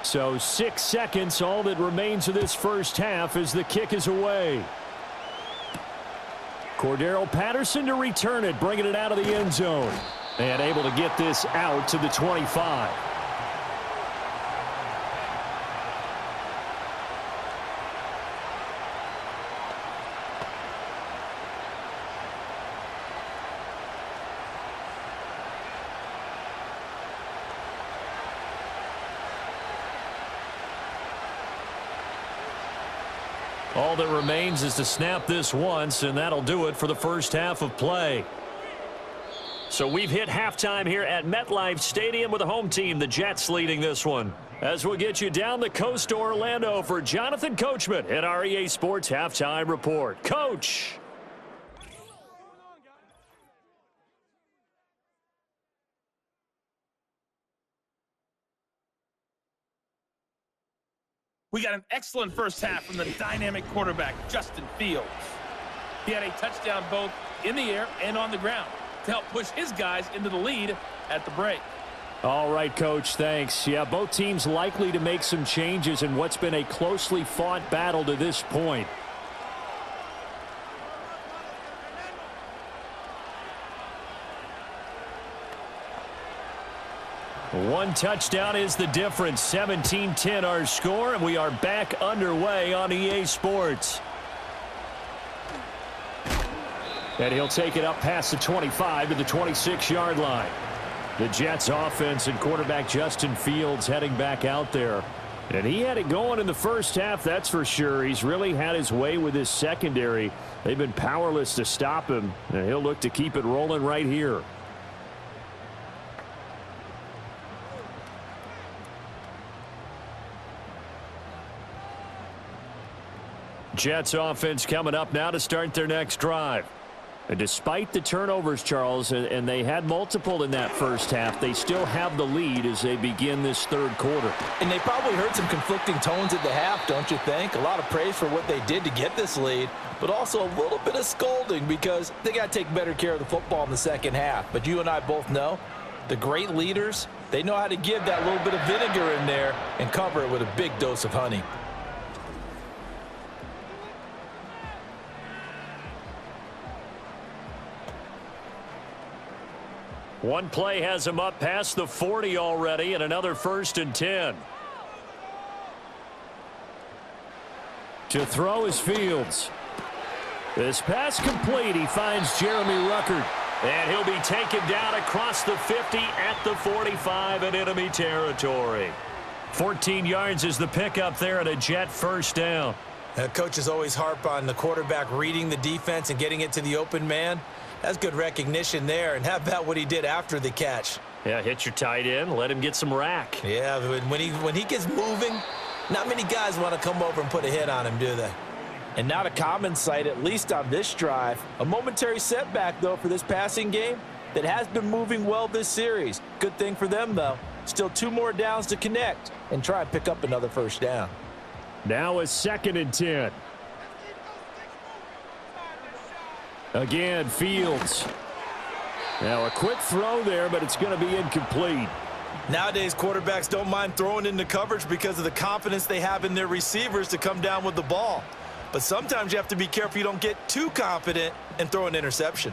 So 6 seconds, all that remains of this first half as the kick is away. Cordero Patterson to return it, bringing it out of the end zone. And able to get this out to the 25. All that remains is to snap this once, and that'll do it for the first half of play. So we've hit halftime here at MetLife Stadium with the home team, the Jets, leading this one. As we'll get you down the coast to Orlando for Jonathan Coachman at our EA Sports Halftime Report. Coach. We got an excellent first half from the dynamic quarterback, Justin Fields. He had a touchdown both in the air and on the ground to help push his guys into the lead at the break. All right, Coach, thanks. Yeah, both teams likely to make some changes in what's been a closely fought battle to this point. One touchdown is the difference. 17-10 our score, and we are back underway on EA Sports. And he'll take it up past the 25 to the 26-yard line. The Jets offense and quarterback Justin Fields heading back out there. And he had it going in the first half, that's for sure. He's really had his way with his secondary. They've been powerless to stop him, and he'll look to keep it rolling right here. Jets offense coming up now to start their next drive. And despite the turnovers, Charles, and they had multiple in that first half, they still have the lead as they begin this third quarter. And they probably heard some conflicting tones at the half, don't you think? A lot of praise for what they did to get this lead, but also a little bit of scolding because they got to take better care of the football in the second half. But you and I both know the great leaders, they know how to give that little bit of vinegar in there and cover it with a big dose of honey. One play has him up past the 40 already, and another 1st and 10. To throw is Fields. This pass complete. He finds Jeremy Ruckert. And he'll be taken down across the 50 at the 45 in enemy territory. 14 yards is the pickup there at a Jet first down. Coaches always harp on the quarterback reading the defense and getting it to the open man. That's good recognition there. And how about what he did after the catch? Yeah, hit your tight end, let him get some rack. Yeah, when he gets moving, not many guys want to come over and put a hit on him, do they? And not a common sight, at least on this drive. A momentary setback, though, for this passing game that has been moving well this series. Good thing for them, though. Still 2 more downs to connect and try and pick up another first down. Now a 2nd and 10. Again, Fields. Now a quick throw there, but it's going to be incomplete. Nowadays, quarterbacks don't mind throwing into coverage because of the confidence they have in their receivers to come down with the ball. But sometimes you have to be careful you don't get too confident and throw an interception.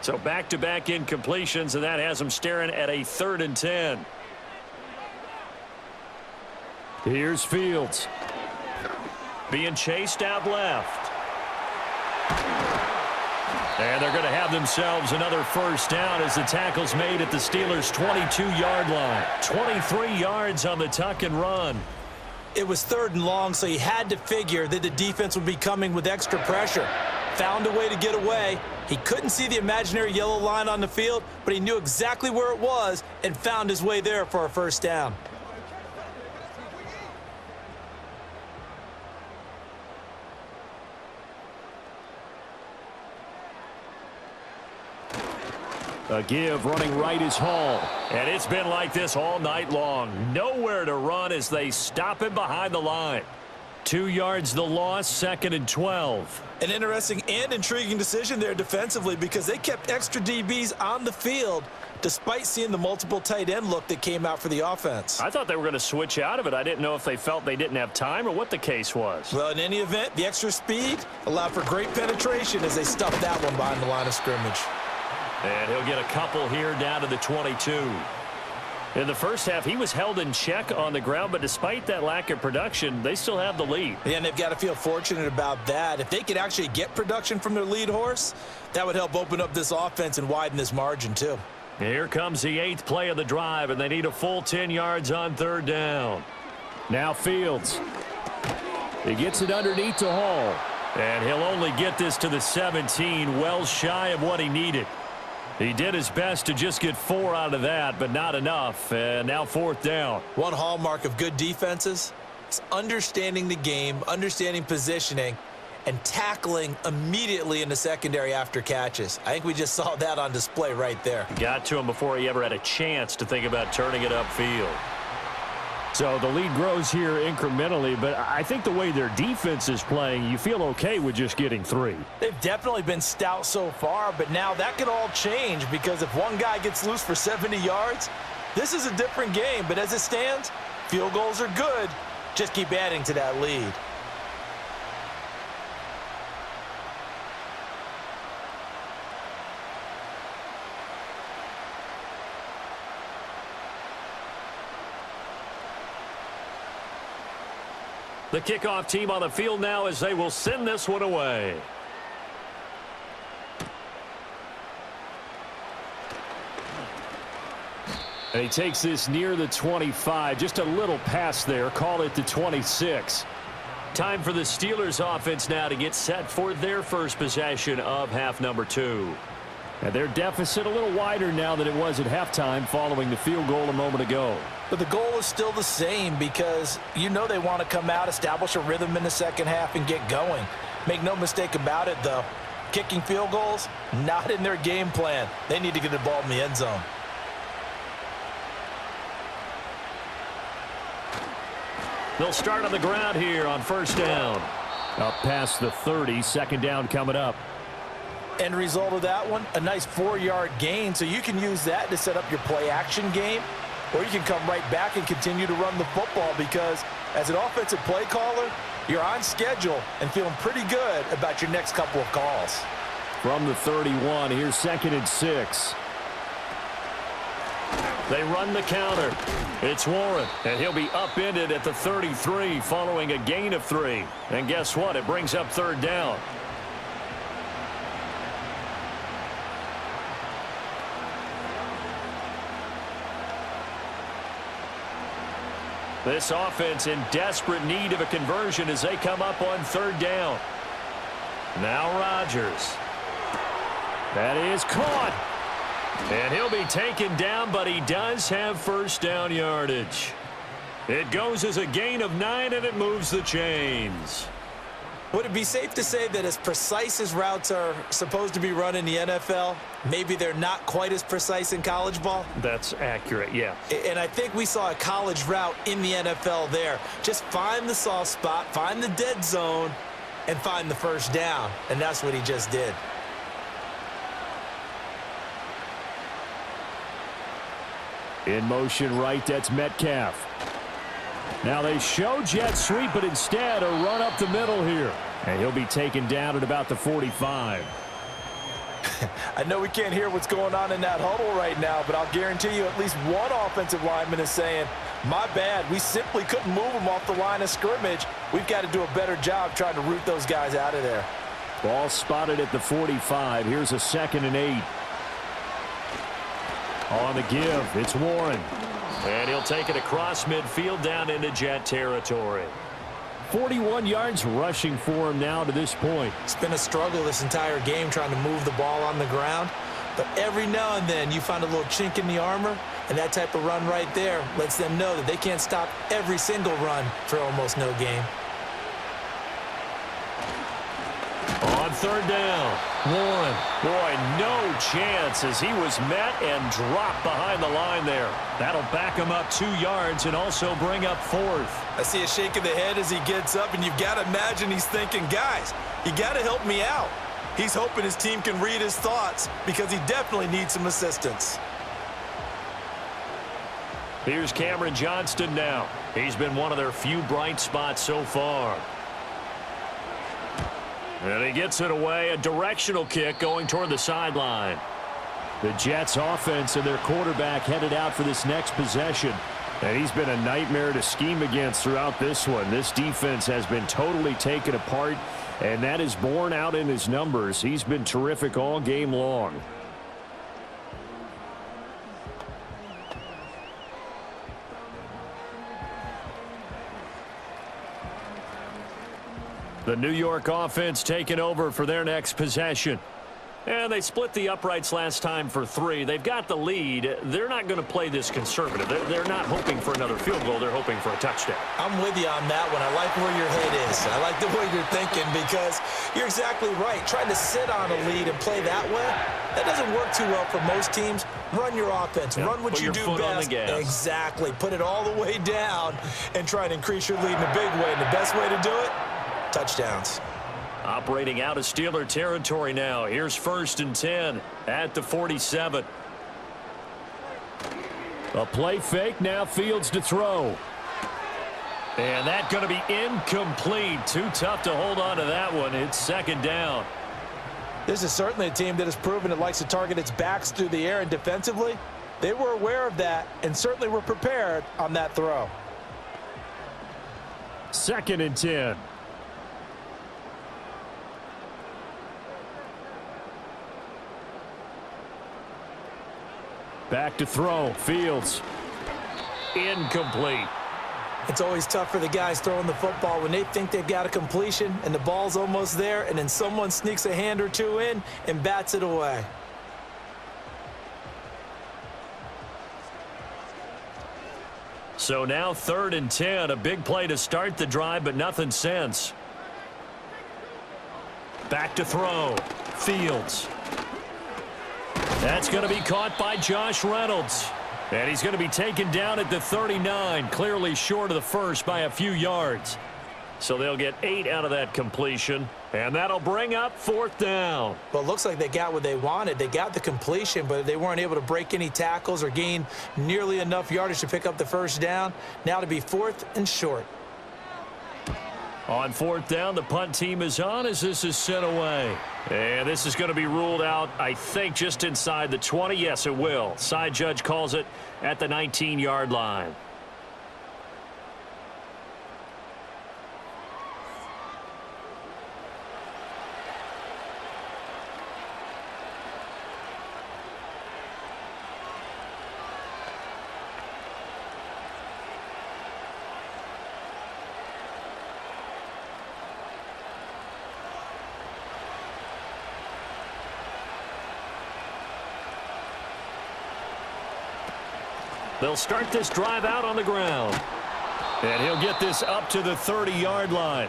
So back-to-back incompletions, and that has them staring at a 3rd and 10. Here's Fields. Being chased out left. And they're going to have themselves another first down as the tackle's made at the Steelers' 22-yard line. 23 yards on the tuck and run. It was 3rd and long, so he had to figure that the defense would be coming with extra pressure. Found a way to get away. He couldn't see the imaginary yellow line on the field, but he knew exactly where it was and found his way there for a first down. A give running right is Hall. And it's been like this all night long. Nowhere to run as they stop him behind the line. 2 yards the loss, 2nd and 12. An interesting and intriguing decision there defensively because they kept extra DBs on the field despite seeing the multiple tight end look that came out for the offense. I thought they were going to switch out of it. I didn't know if they felt they didn't have time or what the case was. Well, in any event, the extra speed allowed for great penetration as they stuffed that one behind the line of scrimmage. And he'll get a couple here down to the 22. In the first half, he was held in check on the ground, but despite that lack of production, they still have the lead. Yeah, and they've got to feel fortunate about that. If they could actually get production from their lead horse, that would help open up this offense and widen this margin too. Here comes the 8th play of the drive, and they need a full 10 yards on 3rd down. Now Fields. He gets it underneath to Hall. And he'll only get this to the 17, well shy of what he needed. He did his best to just get 4 out of that, but not enough. And now 4th down. One hallmark of good defenses is understanding the game, understanding positioning, and tackling immediately in the secondary after catches. I think we just saw that on display right there. Got to him before he ever had a chance to think about turning it upfield. So the lead grows here incrementally, but I think the way their defense is playing, you feel okay with just getting 3. They've definitely been stout so far, but now that could all change because if one guy gets loose for 70 yards, this is a different game. But as it stands, field goals are good. Just keep adding to that lead. The kickoff team on the field now as they will send this one away. And he takes this near the 25. Just a little pass there. Call it the 26. Time for the Steelers offense now to get set for their first possession of half number 2. And their deficit a little wider now than it was at halftime following the field goal a moment ago. But the goal is still the same because you know they want to come out, establish a rhythm in the second half, and get going. Make no mistake about it, though. Kicking field goals, not in their game plan. They need to get the ball in the end zone. They'll start on the ground here on 1st down. Up past the 30, 2nd down coming up. End result of that one, a nice 4-yard gain, so you can use that to set up your play-action game, or you can come right back and continue to run the football because as an offensive play caller, you're on schedule and feeling pretty good about your next couple of calls. From the 31, here's 2nd and 6. They run the counter. It's Warren, and he'll be upended at the 33 following a gain of 3. And guess what? It brings up 3rd down. This offense in desperate need of a conversion as they come up on 3rd down. Now Rodgers. That is caught. And he'll be taken down, but he does have 1st down yardage. It goes as a gain of 9, and it moves the chains. Would it be safe to say that as precise as routes are supposed to be run in the NFL, maybe they're not quite as precise in college ball? That's accurate, yeah. And I think we saw a college route in the NFL there. Just find the soft spot, find the dead zone, and find the 1st down. And that's what he just did. In motion right, that's Metcalf. Now they show jet sweep, but instead a run up the middle here. And he'll be taken down at about the 45. I know we can't hear what's going on in that huddle right now, but I'll guarantee you at least one offensive lineman is saying, my bad, we simply couldn't move them off the line of scrimmage. We've got to do a better job trying to root those guys out of there. Ball spotted at the 45. Here's a 2nd and 8. On the give, it's Warren. And he'll take it across midfield down into Jet territory. 41 yards rushing for him now to this point. It's been a struggle this entire game trying to move the ball on the ground. But every now and then you find a little chink in the armor, and that type of run right there lets them know that they can't stop every single run for almost no gain. On 3rd down, Warren. Boy, no chance as he was met and dropped behind the line there. That'll back him up 2 yards and also bring up 4th. I see a shake of the head as he gets up, and you've got to imagine he's thinking, guys, you got to help me out. He's hoping his team can read his thoughts because he definitely needs some assistance. Here's Cameron Johnston now. He's been one of their few bright spots so far. And he gets it away, a directional kick going toward the sideline. The Jets offense and their quarterback headed out for this next possession. And he's been a nightmare to scheme against throughout this one. This defense has been totally taken apart, and that is borne out in his numbers. He's been terrific all game long. The New York offense taking over for their next possession. And they split the uprights last time for 3. They've got the lead. They're not going to play this conservative. They're not hoping for another field goal. They're hoping for a touchdown. I'm with you on that one. I like where your head is. I like the way you're thinking because you're exactly right. Trying to sit on a lead and play that way, that doesn't work too well for most teams. Run your offense. Run what you do best. On the gas. Exactly. Put it all the way down and try to increase your lead in a big way. And the best way to do it, touchdowns. Operating out of Steeler territory now. Here's 1st and 10 at the 47. A play fake. Now Fields to throw. And that's going to be incomplete. Too tough to hold on to that one. It's 2nd down. This is certainly a team that has proven it likes to target its backs through the air, and defensively, they were aware of that and certainly were prepared on that throw. 2nd and 10. Back to throw. Fields. Incomplete. It's always tough for the guys throwing the football when they think they've got a completion and the ball's almost there, and then someone sneaks a hand or two in and bats it away. So now 3rd and 10. A big play to start the drive, but nothing since. Back to throw. Fields. That's going to be caught by Josh Reynolds. And he's going to be taken down at the 39, clearly short of the first by a few yards. So they'll get 8 out of that completion, and that'll bring up 4th down. Well, it looks like they got what they wanted. They got the completion, but they weren't able to break any tackles or gain nearly enough yardage to pick up the 1st down. Now to be 4th and short. On 4th down, the punt team is on as this is sent away. And this is going to be ruled out, I think, just inside the 20. Yes, it will. Side judge calls it at the 19-yard line. They'll start this drive out on the ground. And he'll get this up to the 30-yard line.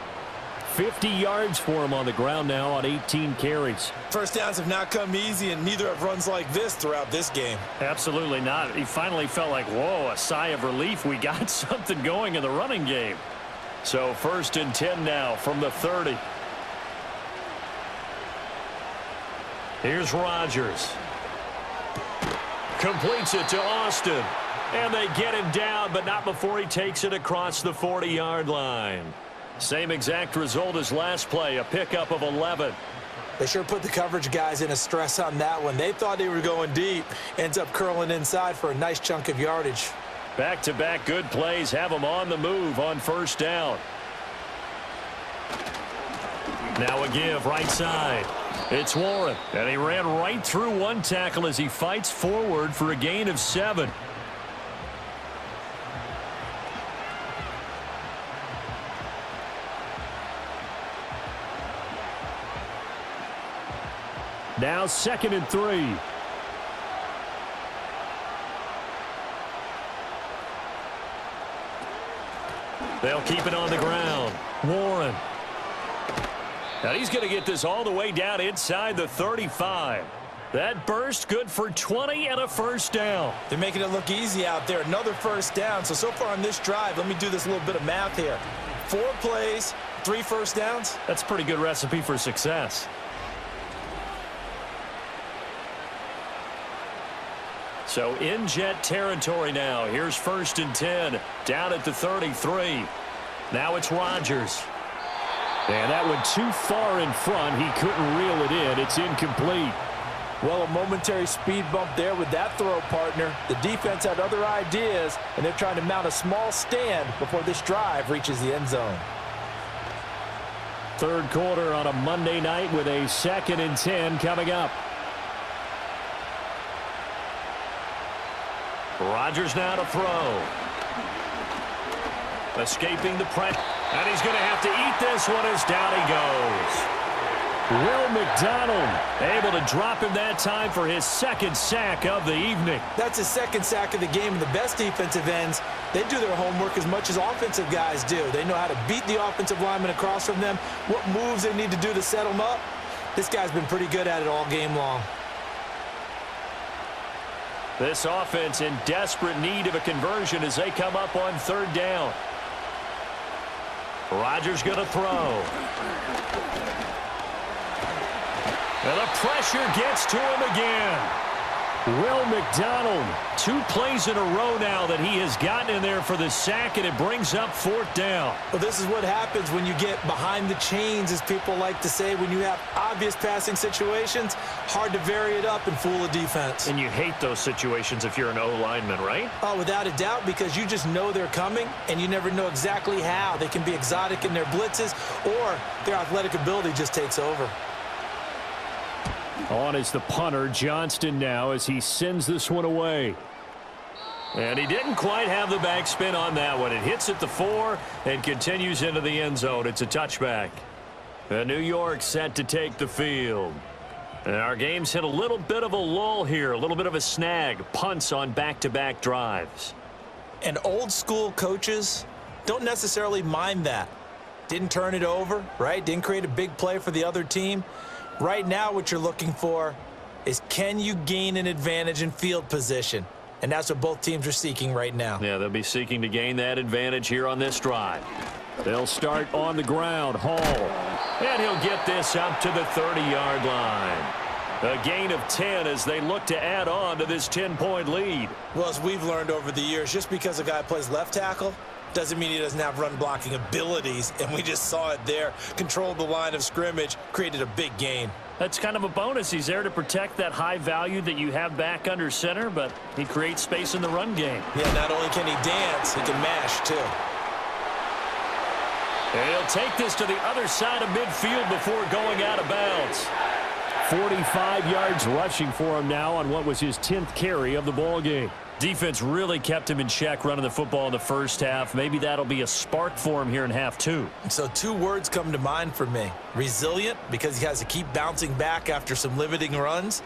50 yards for him on the ground now on 18 carries. First downs have not come easy, and neither have runs like this throughout this game. Absolutely not. He finally felt like, whoa, a sigh of relief. We got something going in the running game. So 1st and 10 now from the 30. Here's Rodgers. Completes it to Austin. And they get him down, but not before he takes it across the 40-yard line. Same exact result as last play, a pickup of 11. They sure put the coverage guys in a stress on that one. They thought they were going deep. Ends up curling inside for a nice chunk of yardage. Back-to-back good plays have them on the move on 1st down. Now a give right side. It's Warren, and he ran right through one tackle as he fights forward for a gain of 7. Now 2nd and 3. They'll keep it on the ground. Warren. Now he's going to get this all the way down inside the 35. That burst good for 20 and a first down. They're making it look easy out there. Another first down. So far on this drive, let me do this little bit of math here. 4 plays, 3 first downs. That's a pretty good recipe for success. So in Jet territory now. Here's 1st and 10. Down at the 33. Now it's Rodgers. And that went too far in front. He couldn't reel it in. It's incomplete. Well, a momentary speed bump there with that throw, partner. The defense had other ideas, and they're trying to mount a small stand before this drive reaches the end zone. 3rd quarter on a Monday night with a 2nd and 10 coming up. Rodgers now to throw. Escaping the pressure. And he's going to have to eat this one as down he goes. Will McDonald able to drop him that time for his 2nd sack of the evening. That's his 2nd sack of the game. And the best defensive ends, they do their homework as much as offensive guys do. They know how to beat the offensive lineman across from them, what moves they need to do to set them up. This guy's been pretty good at it all game long. This offense in desperate need of a conversion as they come up on 3rd down. Rodgers going to throw. And the pressure gets to him again. Will McDonald, 2 plays in a row now that he has gotten in there for the sack, and it brings up 4th down. Well, this is what happens when you get behind the chains, as people like to say. When you have obvious passing situations, hard to vary it up and fool a defense. And you hate those situations if you're an O-lineman, right? Oh, without a doubt, because you just know they're coming, and you never know exactly how. They can be exotic in their blitzes, or their athletic ability just takes over. On is the punter, Johnston now, as he sends this one away. And he didn't quite have the backspin on that one. It hits at the 4 and continues into the end zone. It's a touchback. And New York set to take the field. And our game's hit a little bit of a lull here, a little bit of a snag. Punts on back-to-back drives. And old school coaches don't necessarily mind that. Didn't turn it over, right? Didn't create a big play for the other team. Right now, what you're looking for is, can you gain an advantage in field position? And that's what both teams are seeking right now. Yeah, they'll be seeking to gain that advantage here on this drive. They'll start on the ground. Hall. And he'll get this up to the 30-yard line. A gain of 10 as they look to add on to this 10-point lead. Well, as we've learned over the years, just because a guy plays left tackle doesn't mean he doesn't have run blocking abilities, and we just saw it there. Controlled the line of scrimmage, created a big gain. That's kind of a bonus. He's there to protect that high value that you have back under center, but he creates space in the run game. Yeah, not only can he dance, he can mash too. And he'll take this to the other side of midfield before going out of bounds. 45 yards rushing for him now on what was his 10th carry of the ball game. Defense really kept him in check running the football in the first half. Maybe that'll be a spark for him here in half 2. So 2 words come to mind for me. Resilient, because he has to keep bouncing back after some limiting runs.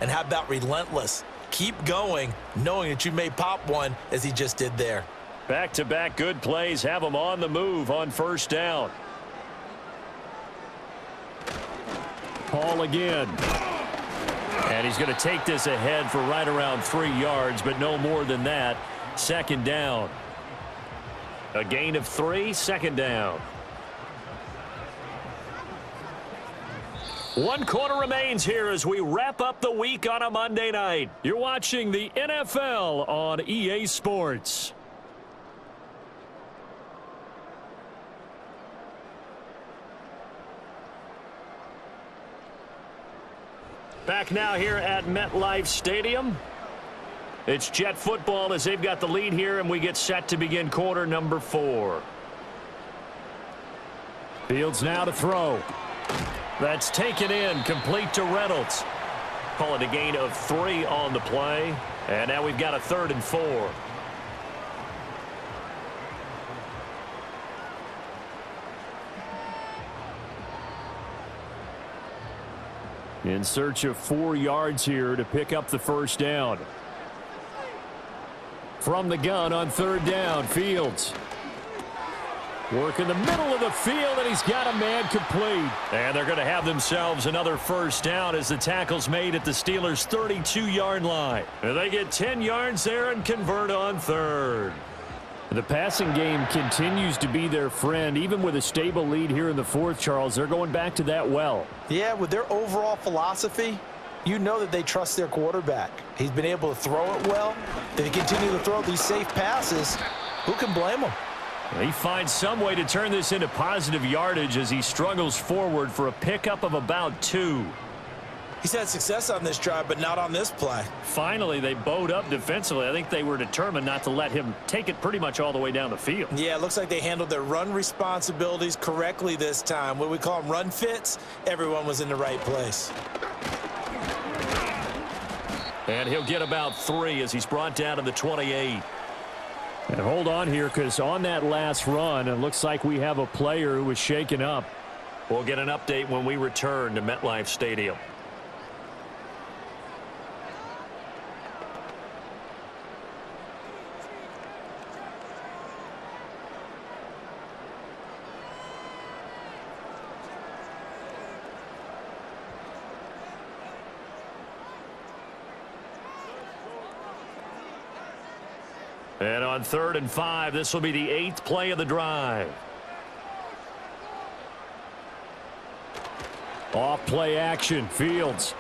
And how about relentless? Keep going, knowing that you may pop one, as he just did there. Back-to-back good plays have him on the move on 1st down. Paul again. And he's going to take this ahead for right around 3 yards, but no more than that. 2nd down. A gain of 3, 2nd down. 1 quarter remains here as we wrap up the week on a Monday night. You're watching the NFL on EA Sports. Back now here at MetLife Stadium. It's Jet football as they've got the lead here, and we get set to begin quarter number 4. Fields now to throw. That's taken in, complete to Reynolds. Call it a gain of 3 on the play. And now we've got a 3rd and 4. In search of 4 yards here to pick up the 1st down. From the gun on 3rd down, Fields. Work in the middle of the field, and he's got a man complete. And they're going to have themselves another first down as the tackle's made at the Steelers' 32-yard line. And they get 10 yards there and convert on third. The passing game continues to be their friend. Even with a stable lead here in the fourth, Charles, they're going back to that well. Yeah, with their overall philosophy, you know that they trust their quarterback. He's been able to throw it well. They continue to throw these safe passes. Who can blame them? He finds some way to turn this into positive yardage as he struggles forward for a pickup of about 2. He's had success on this drive, but not on this play. Finally, they bowed up defensively. I think they were determined not to let him take it pretty much all the way down the field. Yeah, it looks like they handled their run responsibilities correctly this time. What we call them run fits, everyone was in the right place. And he'll get about 3 as he's brought down to the 28. And hold on here, because on that last run, it looks like we have a player who was shaken up. We'll get an update when we return to MetLife Stadium. And on 3rd and 5, this will be the 8th play of the drive. Off play action, Fields.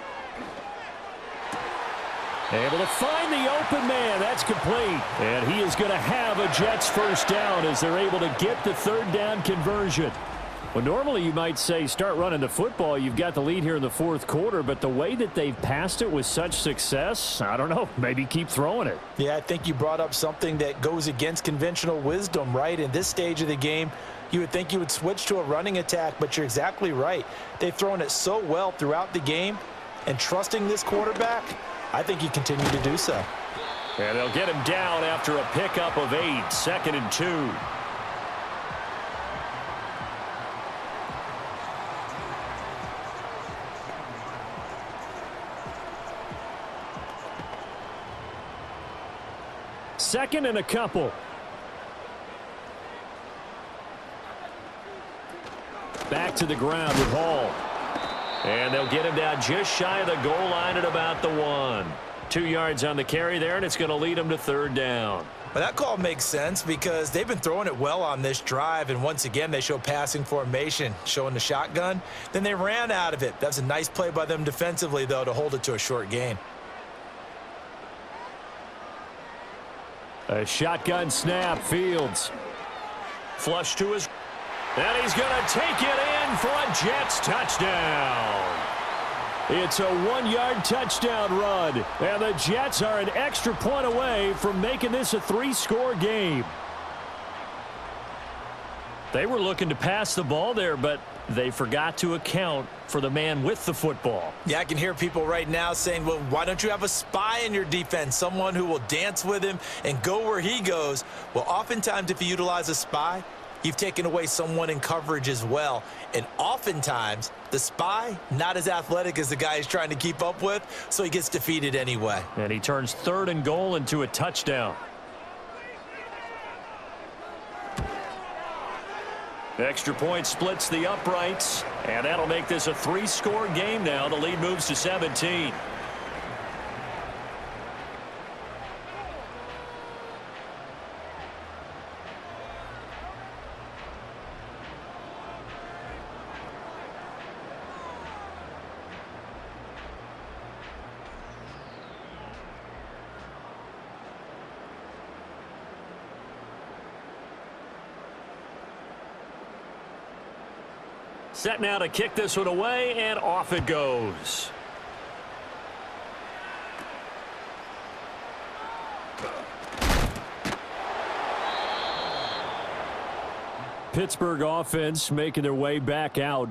Able to find the open man. That's complete. And he is going to have a Jets first down as they're able to get the 3rd down conversion. Well, normally you might say start running the football. You've got the lead here in the 4th quarter, but the way that they've passed it with such success, I don't know, maybe keep throwing it. Yeah, I think you brought up something that goes against conventional wisdom, right? In this stage of the game, you would think you would switch to a running attack, but you're exactly right. They've thrown it so well throughout the game, and trusting this quarterback, I think you continue to do so. And they'll get him down after a pickup of 8, 2nd and 2. Second and a couple. Back to the ground with Hall. And they'll get him down just shy of the goal line at about the 1. 2 yards on the carry there, and it's going to lead them to 3rd down. Well, that call makes sense because they've been throwing it well on this drive, and once again they show passing formation, showing the shotgun. Then they ran out of it. That's a nice play by them defensively, though, to hold it to a short gain. A shotgun snap, Fields. Flush to his... And he's going to take it in for a Jets touchdown. It's a 1-yard touchdown run. And the Jets are an extra point away from making this a 3-score game. They were looking to pass the ball there, but they forgot to account for the man with the football. Yeah, I can hear people right now saying, well, why don't you have a spy in your defense, someone who will dance with him and go where he goes? Well, oftentimes if you utilize a spy, you've taken away someone in coverage as well. And oftentimes, the spy, not as athletic as the guy he's trying to keep up with, so he gets defeated anyway. And he turns 3rd and goal into a touchdown. Extra point splits the uprights, and that'll make this a 3-score game now. The lead moves to 17. Set now to kick this one away, and off it goes. Pittsburgh offense making their way back out.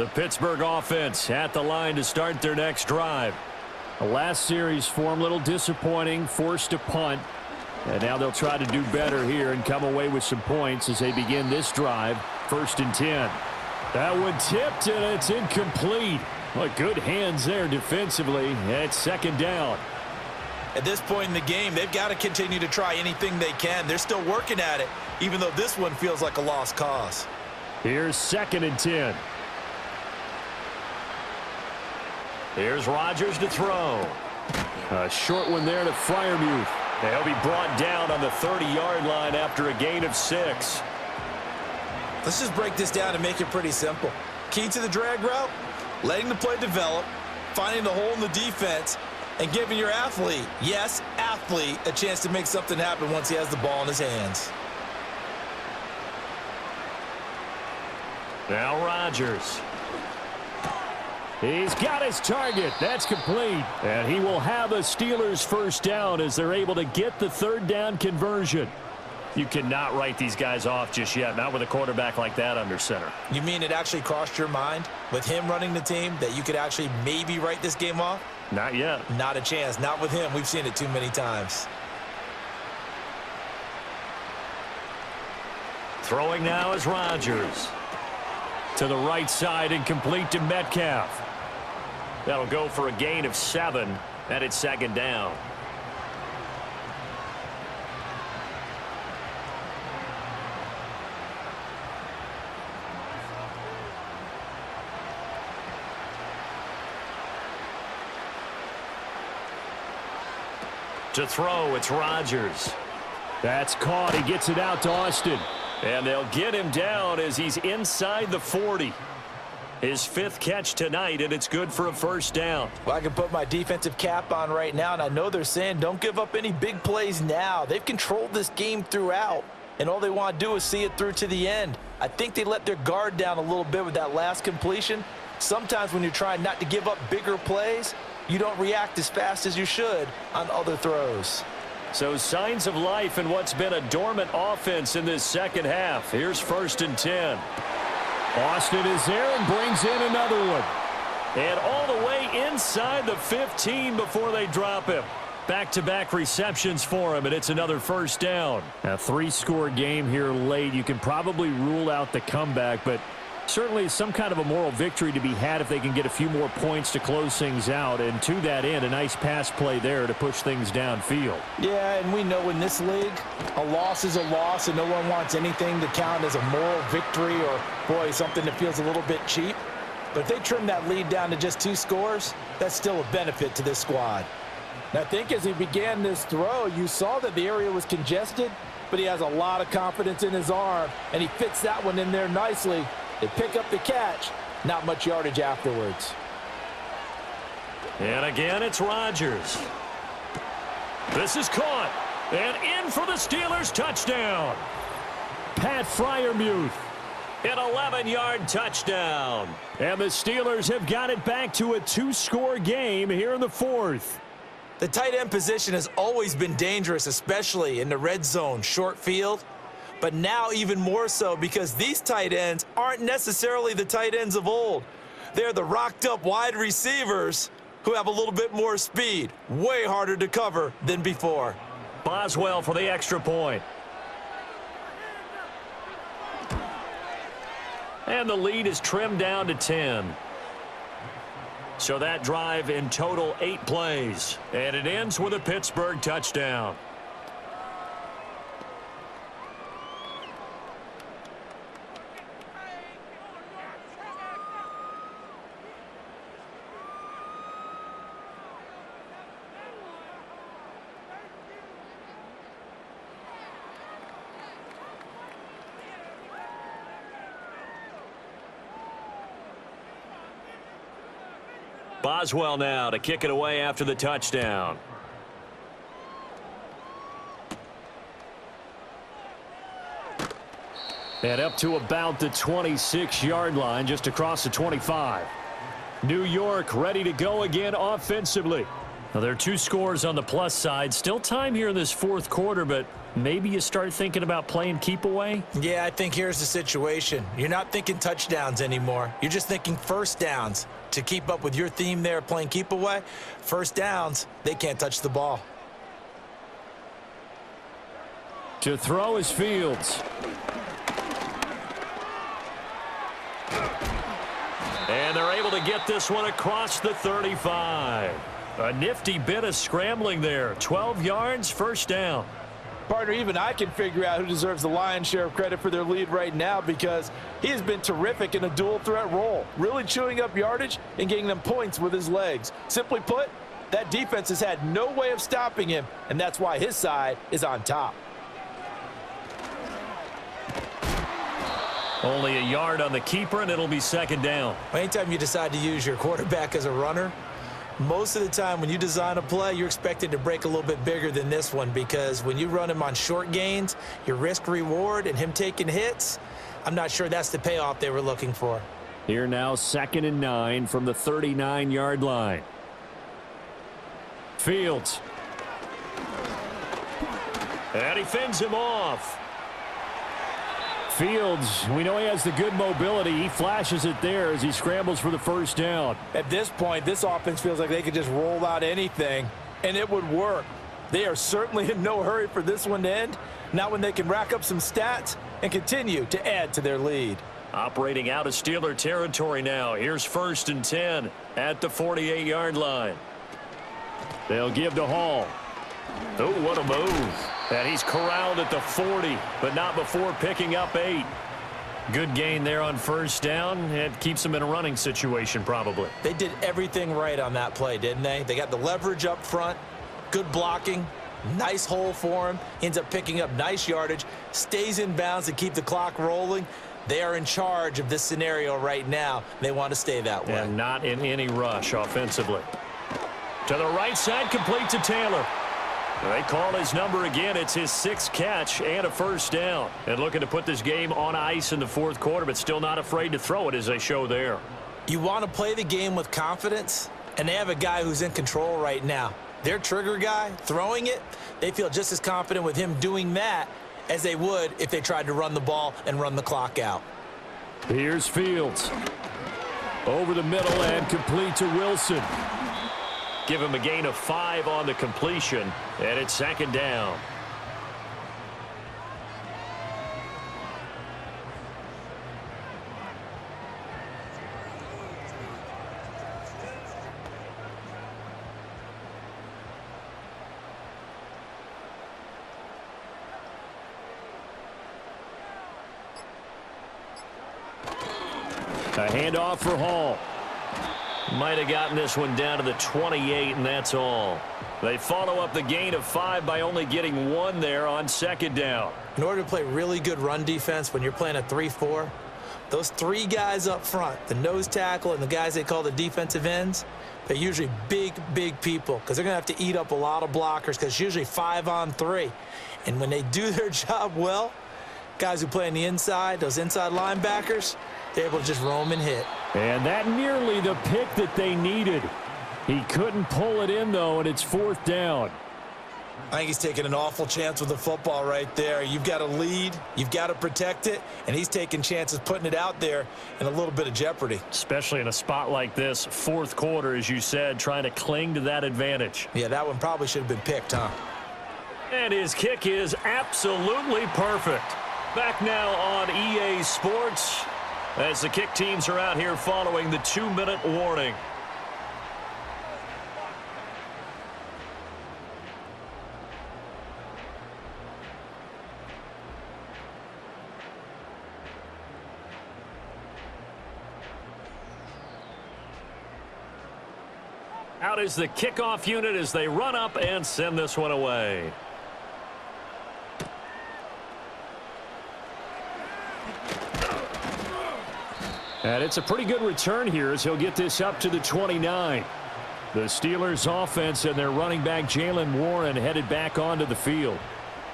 The Pittsburgh offense at the line to start their next drive. The last series for them, a little disappointing, forced a punt. And now they'll try to do better here and come away with some points as they begin this drive. 1st and 10. That one tipped, and it's incomplete. Well, good hands there defensively. It's 2nd down. At this point in the game, they've got to continue to try anything they can. They're still working at it, even though this one feels like a lost cause. Here's 2nd and 10. Here's Rodgers to throw. A short one there to Freiermuth. They'll be brought down on the 30-yard line after a gain of 6. Let's just break this down and make it pretty simple. Key to the drag route, letting the play develop, finding the hole in the defense, and giving your athlete, yes, athlete, a chance to make something happen once he has the ball in his hands. Now Rodgers. He's got his target. That's complete. And he will have a Steelers 1st down as they're able to get the 3rd down conversion. You cannot write these guys off just yet, not with a quarterback like that under center. You mean it actually crossed your mind with him running the team that you could actually maybe write this game off? Not yet. Not a chance. Not with him. We've seen it too many times. Throwing now is Rodgers. To the right side and complete to Metcalf. That'll go for a gain of 7, and it's 2nd down. To throw, it's Rodgers. That's caught. He gets it out to Austin. And they'll get him down as he's inside the 40. His 5th catch tonight, and it's good for a 1st down. Well, I can put my defensive cap on right now, and I know they're saying don't give up any big plays now. They've controlled this game throughout, and all they want to do is see it through to the end. I think they let their guard down a little bit with that last completion. Sometimes when you're trying not to give up bigger plays, you don't react as fast as you should on other throws. So signs of life in what's been a dormant offense in this 2nd half. Here's 1st and 10. Austin is there and brings in another one. And all the way inside the 15 before they drop him. Back-to-back receptions for him, and it's another 1st down. A 3-score game here late. You can probably rule out the comeback, but certainly some kind of a moral victory to be had if they can get a few more points to close things out. And to that end, a nice pass play there to push things downfield. Yeah, and we know in this league, a loss is a loss, and no one wants anything to count as a moral victory or, boy, something that feels a little bit cheap. But if they trim that lead down to just 2 scores, that's still a benefit to this squad. And I think as he began this throw, you saw that the area was congested, but he has a lot of confidence in his arm, and he fits that one in there nicely. They pick up the catch, not much yardage afterwards. And again, it's Rodgers. This is caught, and in for the Steelers touchdown. Pat Freiermuth, an 11-yard touchdown. And the Steelers have got it back to a 2-score game here in the 4th. The tight end position has always been dangerous, especially in the red zone, short field. But now even more so because these tight ends aren't necessarily the tight ends of old. They're the rocked-up wide receivers who have a little bit more speed. Way harder to cover than before. Boswell for the extra point. And the lead is trimmed down to 10. So that drive in total 8 plays. And it ends with a Pittsburgh touchdown. Boswell now to kick it away after the touchdown. And up to about the 26-yard line, just across the 25. New York ready to go again offensively. Now, there are 2 scores on the plus side. Still time here in this 4th quarter, but maybe you start thinking about playing keep away? Yeah, I think here's the situation. You're not thinking touchdowns anymore. You're just thinking first downs. To keep up with your theme there playing keep away, first downs, they can't touch the ball. To throw is Fields. And they're able to get this one across the 35. A nifty bit of scrambling there. 12 yards, first down. Partner, even I can figure out who deserves the lion's share of credit for their lead right now because he has been terrific in a dual threat role, really chewing up yardage and getting them points with his legs. Simply put, that defense has had no way of stopping him, and that's why his side is on top. Only a yard on the keeper, and it'll be second down. Anytime you decide to use your quarterback as a runner, most of the time when you design a play, you're expected to break a little bit bigger than this one because when you run him on short gains, your risk-reward and him taking hits, I'm not sure that's the payoff they were looking for. Here now, 2nd and 9 from the 39-yard line. Fields. And he fends him off. Fields, we know he has the good mobility. He flashes it there as he scrambles for the first down. At this point, this offense feels like they could just roll out anything, and it would work. They are certainly in no hurry for this one to end, not when they can rack up some stats and continue to add to their lead. Operating out of Steeler territory now. Here's 1st and 10 at the 48-yard line. They'll give to Hall. Oh, what a move. And he's corralled at the 40, but not before picking up 8. Good gain there on first down. It keeps them in a running situation probably. They did everything right on that play, didn't they? They got the leverage up front, good blocking, nice hole for him. He ends up picking up nice yardage, stays in bounds to keep the clock rolling. They are in charge of this scenario right now. They want to stay that way. And not in any rush offensively. To the right side, complete to Taylor. They call his number again. It's his 6th catch and a first down. And looking to put this game on ice in the 4th quarter, but still not afraid to throw it as they show there. You want to play the game with confidence, and they have a guy who's in control right now. Their trigger guy, throwing it, they feel just as confident with him doing that as they would if they tried to run the ball and run the clock out. Here's Fields. Over the middle and complete to Wilson. Give him a gain of 5 on the completion, and it's second down. A handoff for Hall. Might have gotten this one down to the 28, and that's all. They follow up the gain of 5 by only getting 1 there on second down. In order to play really good run defense when you're playing a 3-4, those 3 guys up front, the nose tackle and the guys they call the defensive ends, they're usually big, big people because they're going to have to eat up a lot of blockers because it's usually 5 on 3. And when they do their job well, guys who play on the inside, those inside linebackers, they're able to just roam and hit. And that nearly the pick that they needed. He couldn't pull it in, though, and it's 4th down. I think he's taking an awful chance with the football right there. You've got to lead, you've got to protect it, and he's taking chances putting it out there in a little bit of jeopardy. Especially in a spot like this, 4th quarter, as you said, trying to cling to that advantage. Yeah, that one probably should have been picked, huh? And his kick is absolutely perfect. Back now on EA Sports as the kick teams are out here following the 2-minute warning. Out is the kickoff unit as they run up and send this one away. And it's a pretty good return here as he'll get this up to the 29. The Steelers offense and their running back Jalen Warren headed back onto the field.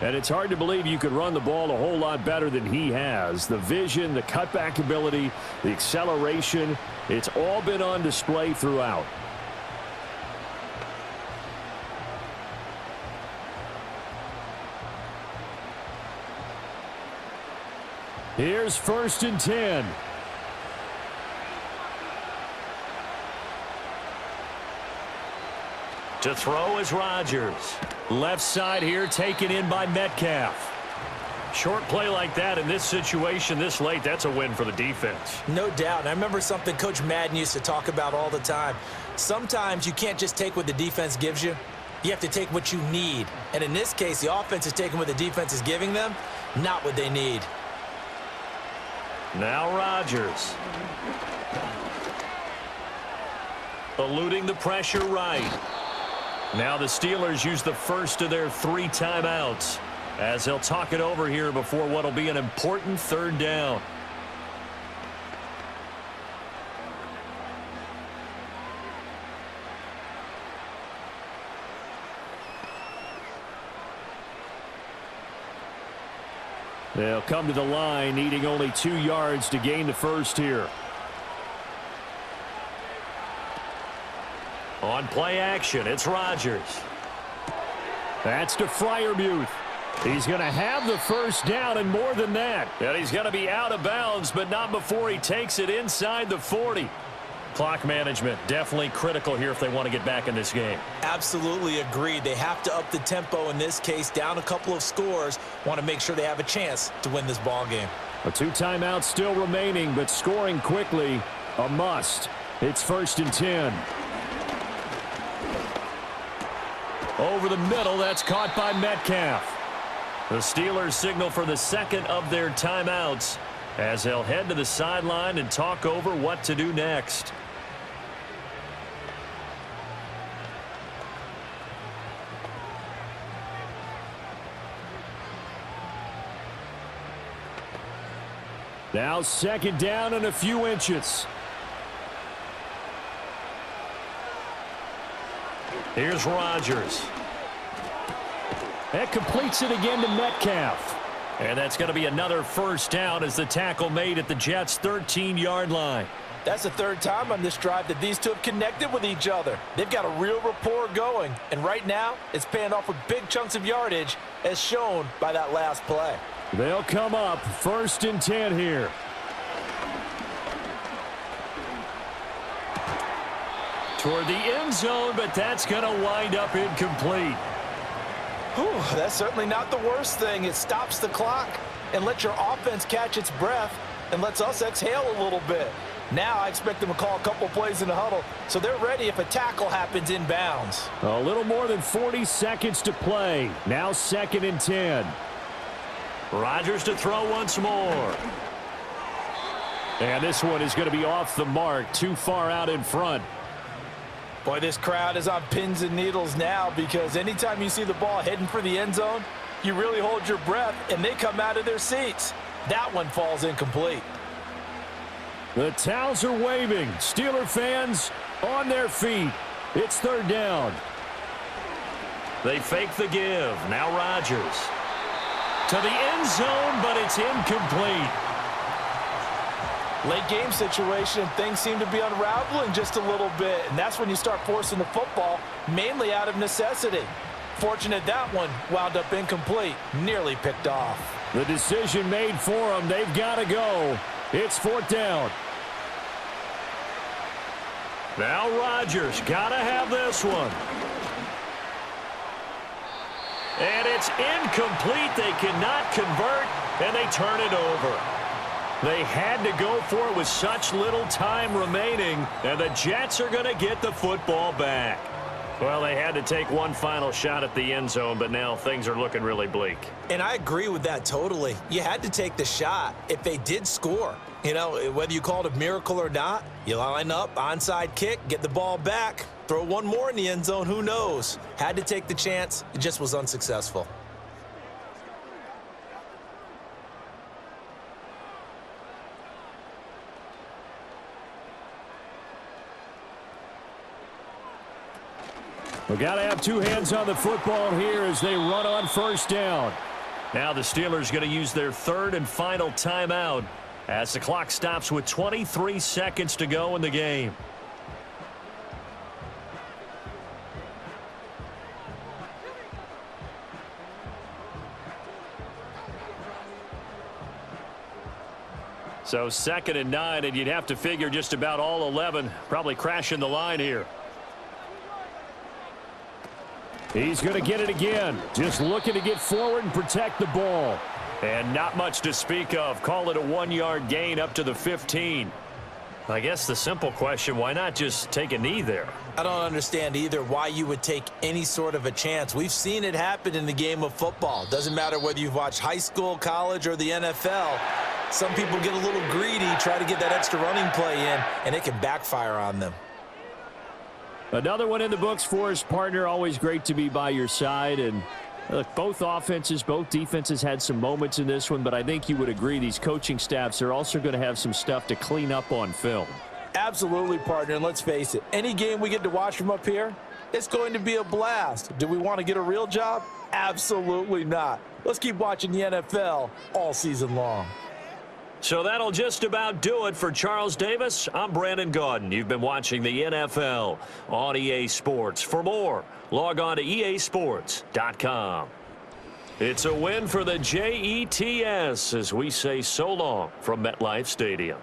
And it's hard to believe you could run the ball a whole lot better than he has. The vision, the cutback ability, the acceleration, it's all been on display throughout. Here's 1st and 10. To throw is Rodgers. Left side here taken in by Metcalf. Short play like that in this situation this late, that's a win for the defense. No doubt. And I remember something Coach Madden used to talk about all the time. Sometimes you can't just take what the defense gives you. You have to take what you need. And in this case, the offense is taking what the defense is giving them, not what they need. Now Rodgers. Eluding the pressure right. Now the Steelers use the first of their 3 timeouts as they'll talk it over here before what will be an important 3rd down. They'll come to the line needing only 2 yards to gain the first here. On play action, it's Rodgers. That's to Freiermuth. He's going to have the first down and more than that. And he's going to be out of bounds, but not before he takes it inside the 40. Clock management definitely critical here if they want to get back in this game. Absolutely agreed. They have to up the tempo in this case, down a couple of scores. Want to make sure they have a chance to win this ball game. 2 timeouts still remaining, but scoring quickly, a must. It's 1st and 10. Over the middle, that's caught by Metcalf. The Steelers signal for the 2nd of their timeouts as they'll head to the sideline and talk over what to do next. Now 2nd down and a few inches. Here's Rodgers. That completes it again to Metcalf. And that's going to be another first down as the tackle made at the Jets' 13-yard line. That's the 3rd time on this drive that these two have connected with each other. They've got a real rapport going. And right now, it's paying off with big chunks of yardage as shown by that last play. They'll come up 1st and 10 here. Toward the end zone, but that's going to wind up incomplete. Whew, that's certainly not the worst thing. It stops the clock and lets your offense catch its breath and lets us exhale a little bit. Now I expect them to call a couple plays in the huddle so they're ready if a tackle happens inbounds. A little more than 40 seconds to play. Now 2nd and 10. Rodgers to throw once more. And this one is going to be off the mark, too far out in front. Boy, this crowd is on pins and needles now because anytime you see the ball heading for the end zone, you really hold your breath and they come out of their seats. That one falls incomplete. The towels are waving. Steeler fans on their feet. It's 3rd down. They fake the give. Now Rodgers. To the end zone, but it's incomplete. Late game situation, things seem to be unraveling just a little bit, and that's when you start forcing the football, mainly out of necessity. Fortunate that one wound up incomplete, nearly picked off. The decision made for them. They've got to go. It's 4th down. Now Rodgers, got to have this one. And it's incomplete. They cannot convert, and they turn it over. They had to go for it with such little time remaining, and the Jets are going to get the football back. Well, they had to take one final shot at the end zone, but now things are looking really bleak. And I agree with that totally. You had to take the shot if they did score. You know, whether you call it a miracle or not, you line up, onside kick, get the ball back, throw one more in the end zone, who knows? Had to take the chance. It just was unsuccessful. We've got to have 2 hands on the football here as they run on 1st down. Now the Steelers going to use their 3rd and final timeout as the clock stops with 23 seconds to go in the game. So 2nd and 9, and you'd have to figure just about all 11 probably crashing the line here. He's going to get it again. Just looking to get forward and protect the ball. And not much to speak of. Call it a 1-yard gain up to the 15. I guess the simple question, why not just take a knee there? I don't understand either why you would take any sort of a chance. We've seen it happen in the game of football. Doesn't matter whether you've watched high school, college, or the NFL. Some people get a little greedy, try to get that extra running play in, and it can backfire on them. Another one in the books for his partner. Always great to be by your side. And look, both offenses, both defenses had some moments in this one, but I think you would agree these coaching staffs are also going to have some stuff to clean up on film. Absolutely, partner, and let's face it, any game we get to watch from up here, it's going to be a blast. Do we want to get a real job? Absolutely not. Let's keep watching the NFL all season long. So that'll just about do it for Charles Davis. I'm Brandon Gaudin. You've been watching the NFL on EA Sports. For more, log on to easports.com. It's a win for the Jets as we say so long from MetLife Stadium.